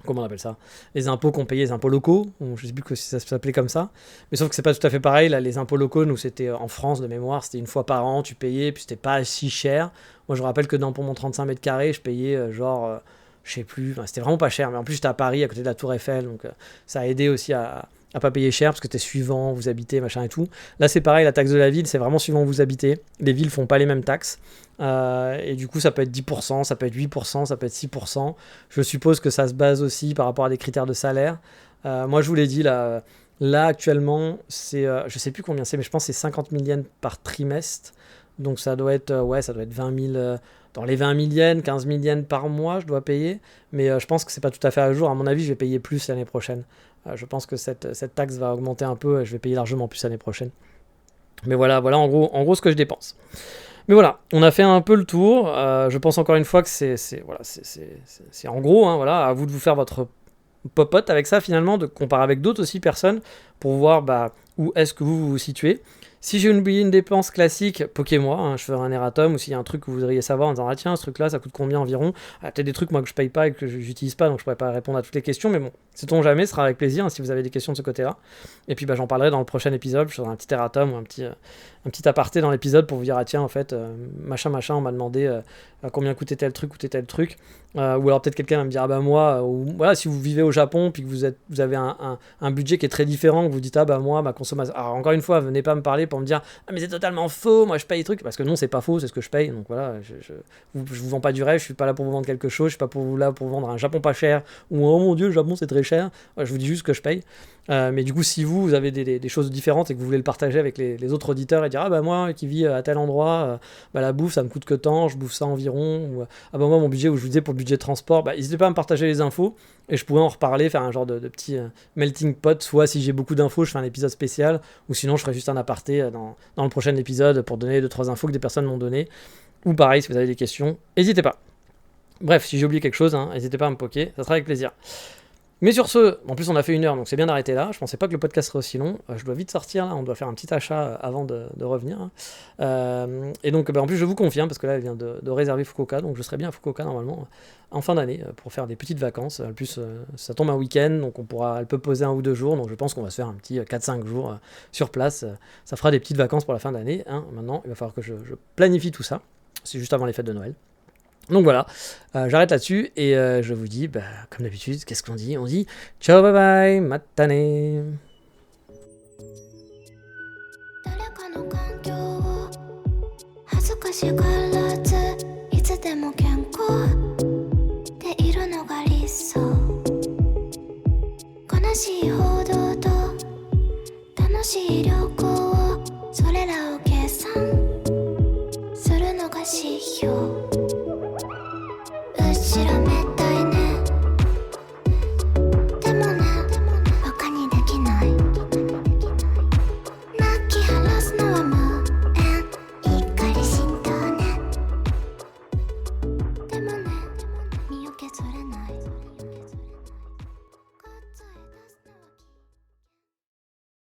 comment on appelle ça, les impôts qu'on payait, les impôts locaux. Je sais plus si ça s'appelait comme ça, mais sauf que c'est pas tout à fait pareil. Là, les impôts locaux, nous, c'était en France de mémoire, c'était une fois par an, tu payais, puis c'était pas si cher. Moi, je me rappelle que pour mon 35 mètres carrés, je payais je sais plus, c'était vraiment pas cher, mais en plus j'étais à Paris, à côté de la Tour Eiffel, donc ça a aidé aussi à pas payer cher, parce que c'était suivant où vous habitez, machin et tout. Là c'est pareil, la taxe de la ville, c'est vraiment suivant où vous habitez. Les villes font pas les mêmes taxes, et du coup ça peut être 10%, ça peut être 8%, ça peut être 6%. Je suppose que ça se base aussi par rapport à des critères de salaire. Moi je vous l'ai dit, là actuellement, c'est, je sais plus combien c'est, mais je pense que c'est 50 000 yens par trimestre, donc ça doit être 20 000... dans les 20 000 yens, 15 000 yens par mois, je dois payer. Mais je pense que c'est pas tout à fait à jour. À mon avis, je vais payer plus l'année prochaine. Je pense que cette taxe va augmenter un peu et je vais payer largement plus l'année prochaine. Mais voilà en gros ce que je dépense. Mais voilà, on a fait un peu le tour. Je pense encore une fois que c'est en gros, hein, voilà, à vous de vous faire votre popote avec ça finalement, de comparer avec d'autres aussi personnes pour voir où est-ce que vous vous situez. Si j'ai oublié une dépense classique, poquez-moi, hein, je ferai un erratum, ou s'il y a un truc que vous voudriez savoir en disant tiens, ce truc-là, ça coûte combien environ. Peut-être des trucs moi que je paye pas et que j'utilise pas, donc je pourrais pas répondre à toutes les questions, mais bon, sait-on jamais, ce sera avec plaisir hein, si vous avez des questions de ce côté-là. Et puis j'en parlerai dans le prochain épisode, je ferai un petit erratum ou un petit aparté dans l'épisode pour vous dire tiens, en fait, machin, on m'a demandé combien coûtait tel truc, ou alors peut-être quelqu'un va me dire moi, voilà, si vous vivez au Japon puis que vous avez un budget qui est très différent, que vous dites moi, ma consommation. Alors encore une fois, venez pas me parler pour me dire mais c'est totalement faux, moi je paye des trucs, parce que non, c'est pas faux, c'est ce que je paye. Donc voilà, je vous vends pas du rêve, je suis pas là pour vous vendre quelque chose, je suis pas là pour vous vendre un Japon pas cher ou oh mon dieu, le Japon c'est très cher. Je vous dis juste que je paye. Mais du coup, si vous avez des choses différentes et que vous voulez le partager avec les autres auditeurs et dire moi qui vis à tel endroit, la bouffe ça me coûte que tant, je bouffe ça environ, ou moi mon budget, où je vous disais pour le budget de transport, n'hésitez pas à me partager les infos et je pourrais en reparler, faire un genre de petit melting pot. Soit si j'ai beaucoup d'infos, je fais un épisode spécial, ou sinon je ferai juste un aparté dans le prochain épisode pour donner 2-3 infos que des personnes m'ont donné. Ou pareil, si vous avez des questions, n'hésitez pas. Bref, si j'ai oublié quelque chose, n'hésitez pas à me poker, ça sera avec plaisir. Mais sur ce, en plus on a fait 1 heure, donc c'est bien d'arrêter là. Je pensais pas que le podcast serait aussi long. Je dois vite sortir là, on doit faire un petit achat avant de revenir. Et donc en plus je vous confirme, parce que là elle vient de réserver Fukuoka, donc je serai bien à Fukuoka normalement en fin d'année pour faire des petites vacances. En plus ça tombe un week-end, donc elle peut poser 1 ou 2 jours, donc je pense qu'on va se faire un petit 4-5 jours sur place. Ça fera des petites vacances pour la fin d'année. Maintenant il va falloir que je planifie tout ça. C'est juste avant les fêtes de Noël. Donc voilà, j'arrête là-dessus et je vous dis, comme d'habitude, qu'est-ce qu'on dit ? On dit ciao, bye bye, matane. 指標